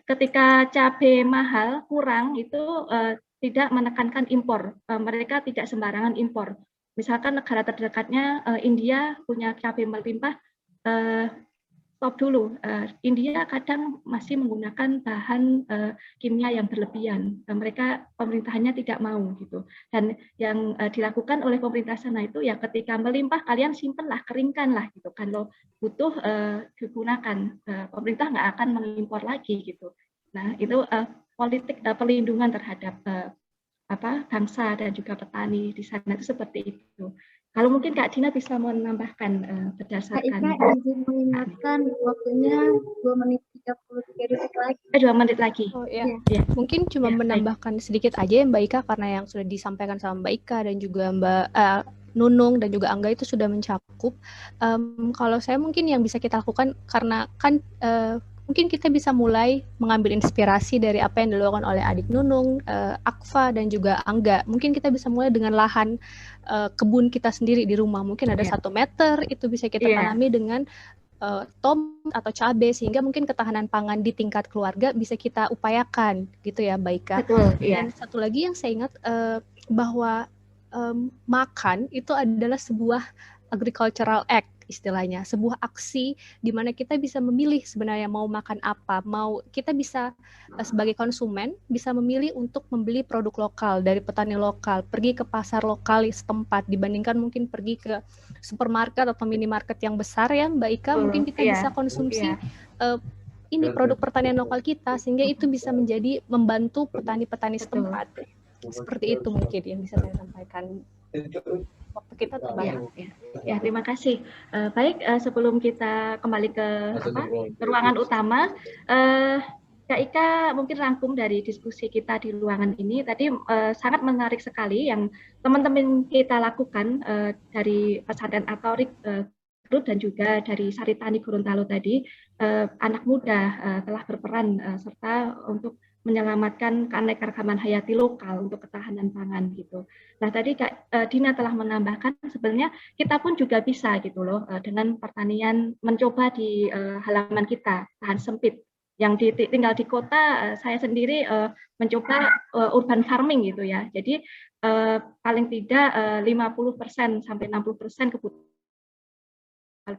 A: ketika cabai mahal kurang itu tidak menekankan impor. Mereka tidak sembarangan impor. Misalkan negara terdekatnya India punya cabai melimpah, stop dulu. India kadang masih menggunakan bahan kimia yang berlebihan. Mereka pemerintahannya tidak mau gitu. Dan yang dilakukan oleh pemerintah sana itu ya ketika melimpah kalian simpenlah, keringkanlah gitu. Kalau butuh digunakan, pemerintah nggak akan mengimpor lagi gitu. Nah, itu politik perlindungan terhadap bangsa dan juga petani di sana itu seperti itu. Kalau mungkin Kak Dina bisa menambahkan
I: Kak
A: berdasarkan
I: Ika izin mengingatkan waktunya 2 menit 33 detik lagi.
A: 2 menit lagi.
G: Oh ya,
A: Ya.
G: mungkin cuma
A: Ya, baik.
G: menambahkan sedikit aja ya Mbak Ika, karena yang sudah disampaikan sama Mbak Ika dan juga Mbak Nunung dan juga Angga itu sudah mencakup. Kalau saya mungkin yang bisa kita lakukan, karena kan mungkin kita bisa mulai mengambil inspirasi dari apa yang dilakukan oleh adik Nunung, Akfa dan juga Angga. Mungkin kita bisa mulai dengan lahan kebun kita sendiri di rumah. Mungkin ada 1 meter, itu bisa kita tanami dengan tomat atau cabai, sehingga mungkin ketahanan pangan di tingkat keluarga bisa kita upayakan gitu ya Mbak Ika.
A: Betul,
G: Dan satu lagi yang saya ingat bahwa makan itu adalah sebuah agricultural act istilahnya, sebuah aksi di mana kita bisa memilih sebenarnya mau makan apa, mau kita bisa sebagai konsumen bisa memilih untuk membeli produk lokal dari petani lokal, pergi ke pasar lokal setempat dibandingkan mungkin pergi ke supermarket atau minimarket yang besar ya Mbak Ika. Mungkin kita bisa konsumsi ini produk pertanian lokal kita, sehingga itu bisa menjadi membantu petani-petani setempat. Seperti itu mungkin yang bisa saya sampaikan. Waktu kita terbatas.
A: Ya, terima kasih. Baik, sebelum kita kembali ke ruangan utama, Kak Ika mungkin rangkum dari diskusi kita di ruangan ini tadi sangat menarik sekali yang teman-teman kita lakukan dari pesantren Atorik Group dan juga dari Saritani Gorontalo tadi, anak muda telah berperan serta untuk menyelamatkan keanekaragaman hayati lokal untuk ketahanan pangan gitu. Nah, tadi Kak Dina telah menambahkan sebenarnya kita pun juga bisa gitu loh dengan pertanian mencoba di halaman kita, lahan sempit. Yang tinggal di kota, saya sendiri mencoba urban farming gitu ya. Jadi paling tidak 50% sampai 60% kebutuhan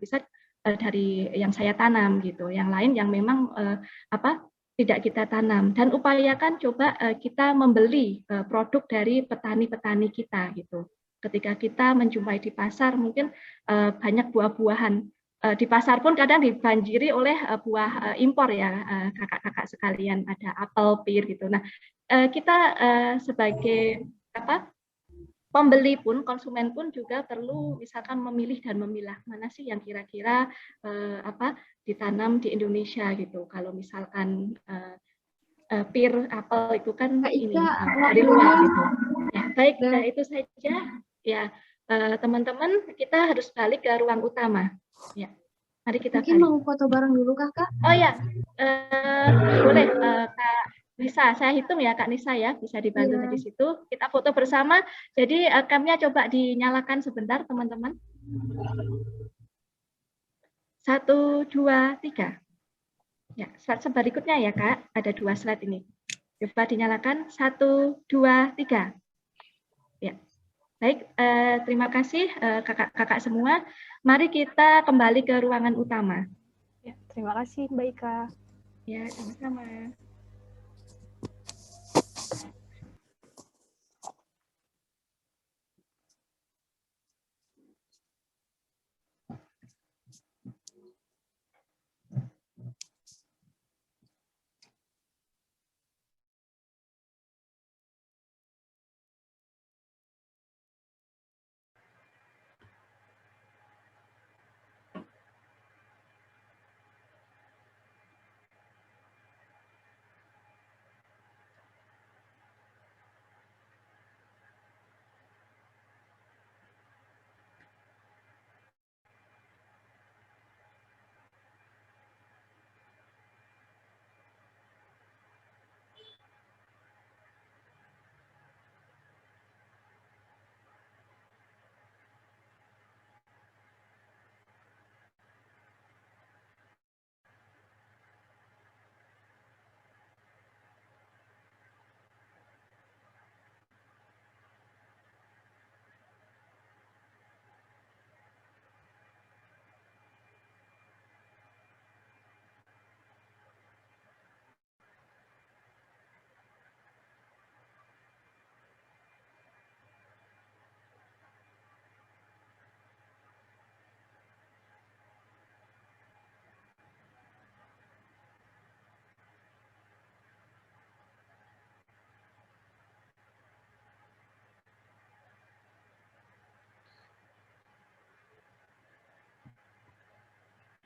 A: bisa dari yang saya tanam gitu. Yang lain yang memang tidak kita tanam, dan upayakan coba kita membeli produk dari petani-petani kita gitu. Ketika kita menjumpai di pasar mungkin banyak buah-buahan, di pasar pun kadang dibanjiri oleh buah impor ya kakak-kakak sekalian, ada apel, pir gitu. Nah, kita sebagai pembeli pun, konsumen pun juga perlu misalkan memilih dan memilah mana sih yang kira-kira ditanam di Indonesia gitu. Kalau misalkan pir, apel itu kan ini dari luar gitu. Ya, baik, itu saja. Ya, teman-teman, kita harus balik ke ruang utama. Ya, mari kita
I: mungkin
A: balik.
I: mau foto bareng dulu Kak?
A: Oh ya, boleh Kak Nisa, saya hitung ya Kak Nisa ya, bisa dibantu dari situ. Kita foto bersama. Jadi camnya coba dinyalakan sebentar teman-teman. 1, 2, 3. Ya, slide berikutnya ya Kak, ada 2 slide ini. Coba dinyalakan, 1, 2, 3. Ya, baik. Terima kasih kakak-kakak semua. Mari kita kembali ke ruangan utama.
G: Ya, terima kasih Mbak Ika.
A: Ya, sama-sama.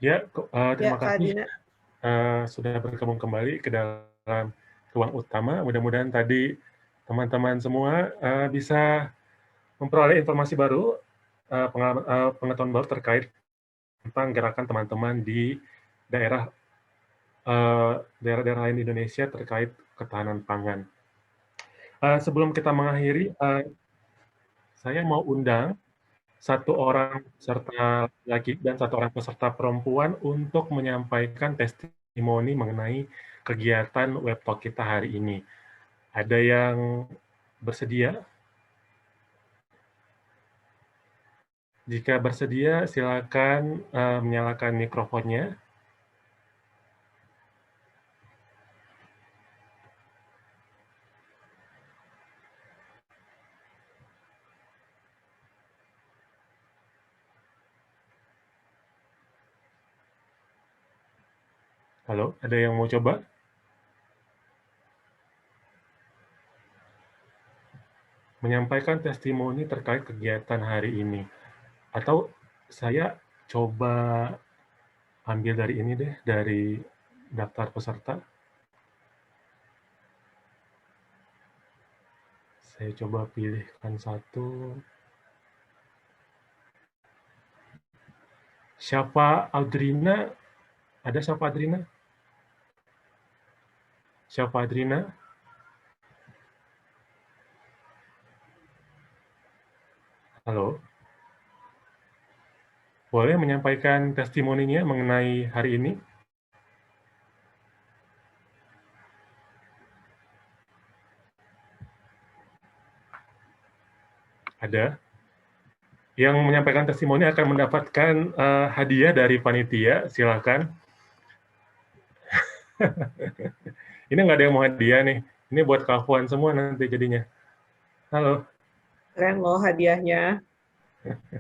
J: Ya, terima
K: Kak
J: kasih
K: Dina.
J: sudah bergabung kembali ke dalam ruang utama. Mudah-mudahan tadi teman-teman semua bisa memperoleh informasi baru, pengetahuan baru terkait tentang gerakan teman-teman di daerah-daerah lain di Indonesia terkait ketahanan pangan. Sebelum kita mengakhiri, saya mau undang satu orang peserta laki dan satu orang peserta perempuan untuk menyampaikan testimoni mengenai kegiatan web talk kita hari ini. Ada yang bersedia? Jika bersedia, silakan menyalakan mikrofonnya. Halo, ada yang mau coba? Menyampaikan testimoni terkait kegiatan hari ini. Atau saya coba ambil dari ini deh, dari daftar peserta. Saya coba pilihkan satu. Siapa Audrina? Ada siapa Adrina? Siapa Adrina? Halo. Boleh menyampaikan testimoninya mengenai hari ini? Ada. Yang menyampaikan testimoni akan mendapatkan hadiah dari panitia. Silakan. Ini nggak ada yang mau hadiah nih. Ini buat kawan semua nanti jadinya. Halo.
K: Keren loh hadiahnya.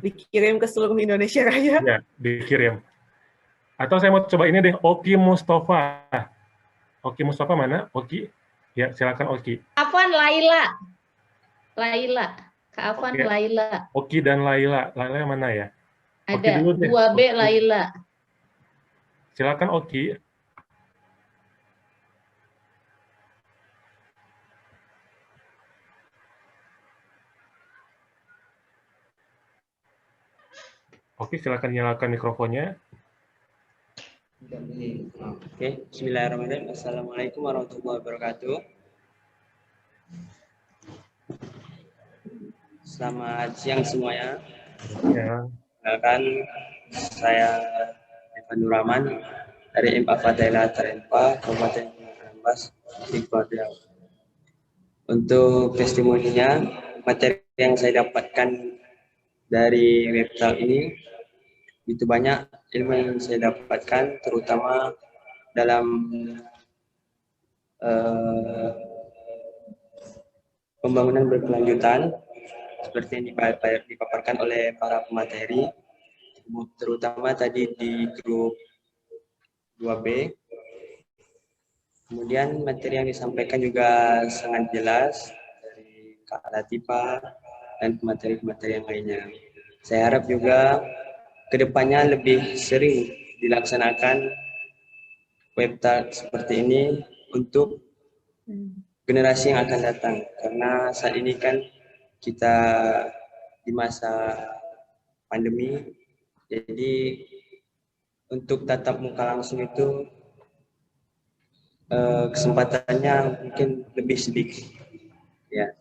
K: Dikirim ke seluruh Indonesia Raya.
J: Ya, dikirim. Atau saya mau coba ini deh, Oki Mustafa. Oki Mustafa mana? Oki? Ya, silakan Oki.
L: Afwan Laila. Laila. Kak Afwan
J: Oke.
L: Laila.
J: Oki dan Laila. Laila yang mana ya? Oki
L: Ada
J: dulu deh.
L: 2B
J: Oki.
L: Laila.
J: Silakan Oki. Oke, silakan nyalakan mikrofonnya.
M: Oke, bismillahirrahmanirrahim. Assalamualaikum warahmatullahi wabarakatuh. Selamat siang semuanya.
J: Ya.
M: Perkenalkan, saya Evan Nuraman dari MA Fatela Tarempa, Kabupaten Anambas, Riau. Untuk testimoninya, materi yang saya dapatkan dari website ini itu banyak ilmu yang saya dapatkan, terutama dalam pembangunan berkelanjutan seperti yang dipaparkan oleh para pemateri, terutama tadi di grup 2B. Kemudian materi yang disampaikan juga sangat jelas dari Kak Latifa dan materi-materi yang lainnya. Saya harap juga kedepannya lebih sering dilaksanakan web talk seperti ini untuk generasi yang akan datang, karena saat ini kan kita di masa pandemi, jadi untuk tatap muka langsung itu kesempatannya mungkin lebih sedikit. Ya,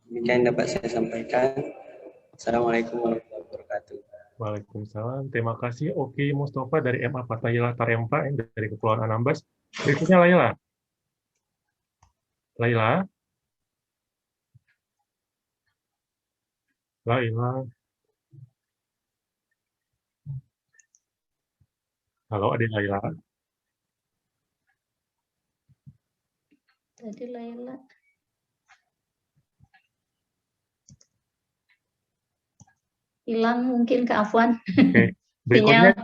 M: demikian dapat saya sampaikan. Assalamualaikum warahmatullahi wabarakatuh.
J: Waalaikumsalam. Terima kasih Oki Mustafa dari MA Fatayla Tarempa dari Kepulauan Anambas. Berikutnya Laila. Laila. Laila. Halo, adik Laila.
L: Tadi Laila. Hilang mungkin Kak Afwan.
J: Oke. Berikutnya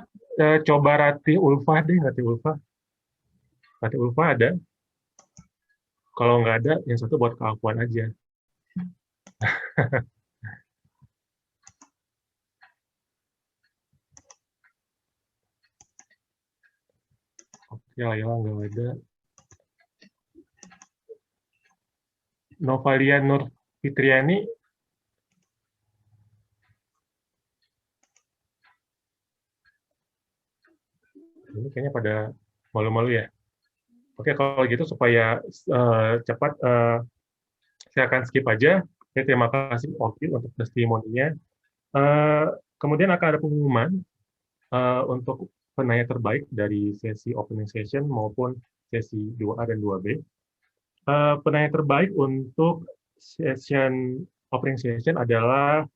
J: coba Rati Ulfa deh, Rati Ulfa. Rati Ulfa ada? Kalau nggak ada, yang satu buat Kak Afwan aja. Ya, nggak ada. Novalia Nur Fitriani. Ini kayaknya pada malu-malu ya. Oke, kalau gitu supaya cepat, saya akan skip aja. Oke, terima kasih Oki untuk testimoninya. Kemudian akan ada pengumuman untuk penanya terbaik dari sesi opening session maupun sesi 2A dan 2B. Penanya terbaik untuk session opening session adalah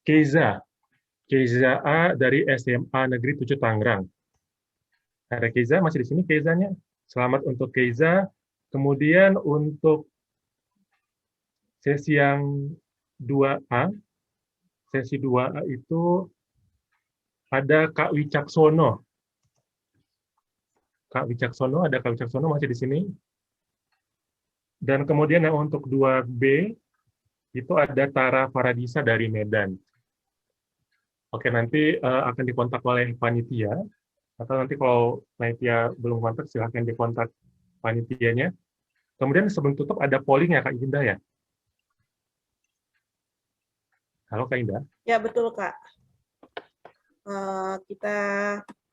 J: Keiza A dari SMA Negeri 7 Tangerang. Ada Keiza masih di sini Keizanya? Selamat untuk Keiza. Kemudian untuk sesi yang 2A, sesi 2A itu ada Kak Wicaksono. Kak Wicaksono, ada Kak Wicaksono masih di sini. Dan kemudian yang untuk 2B, itu ada Tara Faradisa dari Medan. Oke, nanti akan dikontak oleh panitia, atau nanti kalau panitia belum kontak, silahkan dikontak panitianya. Kemudian sebelum tutup ada polling ya Kak Indah ya? Halo Kak Indah.
K: Ya, betul Kak. Kita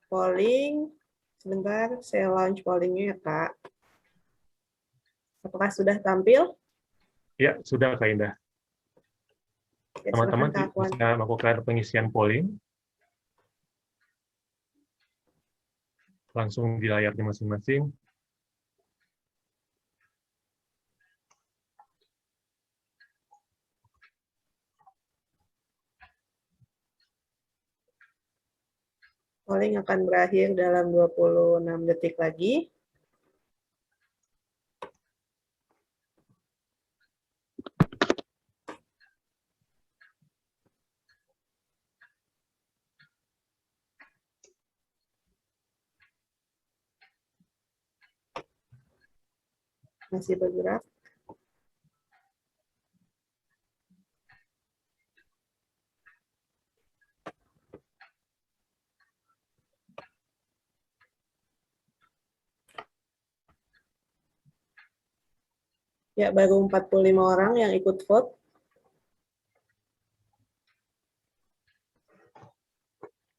K: polling. Sebentar, saya launch pollingnya ya Kak. Apakah sudah tampil?
J: Ya, sudah Kak Indah. Teman-teman bisa melakukan pengisian polling. Langsung di layarnya masing-masing.
K: Polling akan berakhir dalam 26 detik lagi. Masih bergerak. Ya, baru 45 orang yang ikut vote.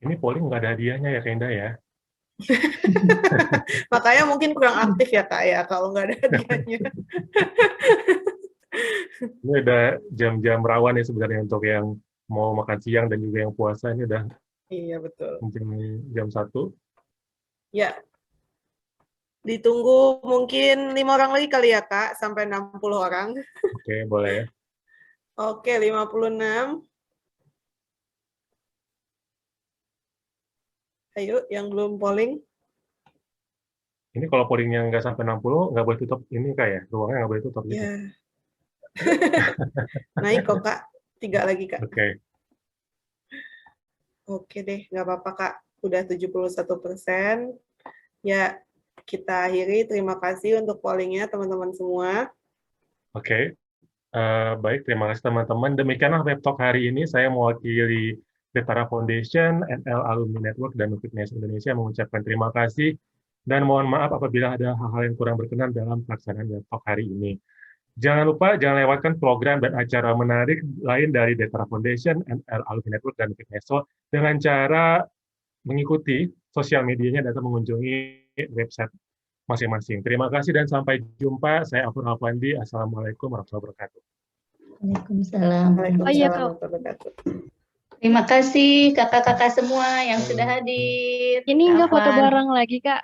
J: Ini polling nggak ada hadiahnya ya, Kak Indah ya?
K: Makanya mungkin kurang aktif ya, Kak, ya, kalau nggak ada hadiahnya.
J: Ini udah jam-jam rawan ya sebenarnya untuk yang mau makan siang dan juga yang puasa. Ini udah
K: Iya, betul.
J: jam 1.
K: Ya. Ditunggu mungkin 5 orang lagi kali ya, Kak, sampai 60 orang.
J: Oke, boleh ya.
K: Oke, 56. Ayo, yang belum polling.
J: Ini kalau pollingnya nggak sampai 60, nggak boleh tutup ini Kak ya? Ruangnya nggak boleh tutup gitu.
K: Ya. Naik kok, Kak. 3 lagi, Kak.
J: Oke.
K: Oke deh, nggak apa-apa, Kak. Udah 71%. Ya, kita akhiri. Terima kasih untuk pollingnya, teman-teman semua.
J: Oke. Baik, terima kasih teman-teman. Demikianlah web talk hari ini. Saya mewakili Detara Foundation, NL Alumni Network, dan Fitness Indonesia mengucapkan terima kasih dan mohon maaf apabila ada hal-hal yang kurang berkenan dalam pelaksanaan web talk hari ini. Jangan lupa, jangan lewatkan program dan acara menarik lain dari Detara Foundation, NL Alumni Network, dan Fitness dengan cara mengikuti sosial medianya dan mengunjungi website masing-masing. Terima kasih dan sampai jumpa. Saya Afur Alfandi. Assalamualaikum warahmatullahi wabarakatuh.
L: Waalaikumsalam.
H: Oh iya, Kak.
L: Terima kasih kakak-kakak semua yang sudah hadir.
E: Ini nggak foto
L: Afwan,
E: bareng lagi, Kak?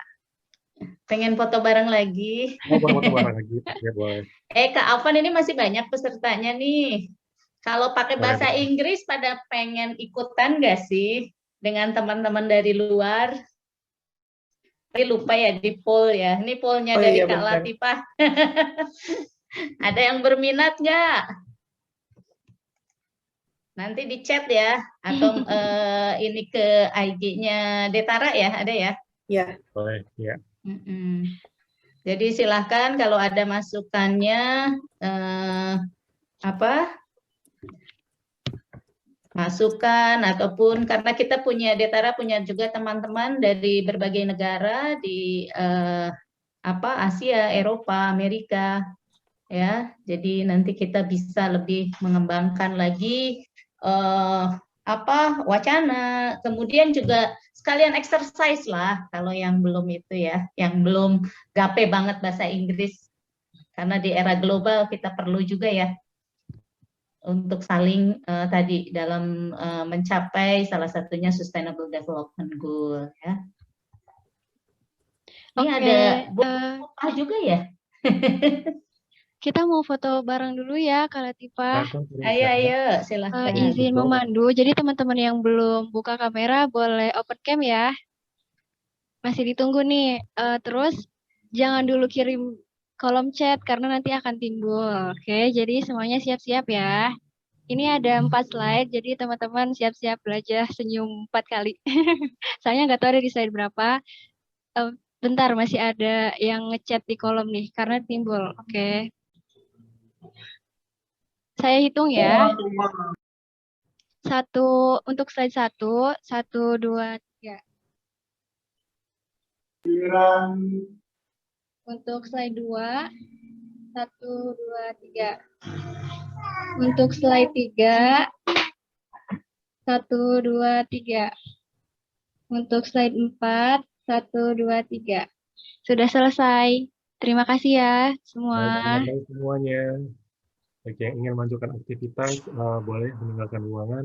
L: pengen foto bareng lagi.
J: Oh, foto bareng lagi. Ya, boleh.
L: Kak Afwan ini masih banyak pesertanya nih. Kalau pakai bahasa Inggris pada pengen ikutan nggak sih dengan teman-teman dari luar? Tapi lupa ya di poll ya. Ini pollnya dari
K: iya,
L: Kak
K: benar.
L: Latifah. Ada yang berminat nggak? Nanti di chat ya, atau ini ke IG-nya Detara ya, ada ya?
K: Ya.
J: Boleh, ya.
L: Jadi silahkan kalau ada masukannya, masukan ataupun karena kita punya Detara punya juga teman-teman dari berbagai negara di Asia, Eropa, Amerika ya. Jadi nanti kita bisa lebih mengembangkan lagi wacana, kemudian juga sekalian exercise lah kalau yang belum itu ya, yang belum gape banget bahasa Inggris. Karena di era global kita perlu juga ya untuk saling tadi dalam mencapai salah satunya Sustainable Development Goal ya. Ini ada buku juga ya.
E: Kita mau foto bareng dulu ya, Kak Latifah.
L: Ayo, silahkan.
E: Izin memandu. Jadi teman-teman yang belum buka kamera boleh open cam ya. Masih ditunggu nih. Terus jangan dulu kirim kolom chat karena nanti akan timbul. Oke, jadi semuanya siap-siap ya. Ini ada 4 slide, jadi teman-teman siap-siap belajar senyum 4 kali. Saya nggak tahu ada di slide berapa. Bentar, masih ada yang ngechat di kolom nih, karena timbul. Oke. Saya hitung ya. Untuk slide 1, 1, 2, 3. Untuk slide 2, 1, 2, 3. Untuk slide 3, 1, 2, 3. Untuk slide 4, 1, 2, 3. Sudah selesai. Terima kasih ya semua.
J: Baik semuanya. Bagi yang ingin melanjutkan aktivitas, boleh meninggalkan ruangan.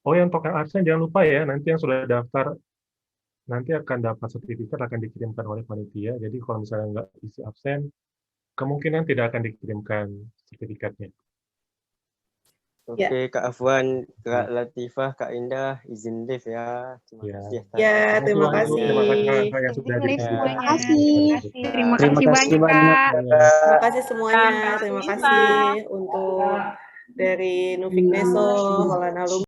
J: Oh, yang token absen jangan lupa ya, nanti yang sudah daftar, nanti akan dapat sertifikat, akan dikirimkan oleh panitia. Jadi kalau misalnya nggak isi absen, kemungkinan tidak akan dikirimkan sertifikatnya.
M: Oke, Kak Afwan, Kak Latifah, Kak Indah, izin live ya. Terima kasih.
K: Ya, terima kasih.
J: Terima kasih yang sudah
H: Terima kasih.
I: Terima kasih banyak, Kak.
K: Terima kasih semuanya. Terima kasih untuk dari Nufik Neso, Holland Alumni.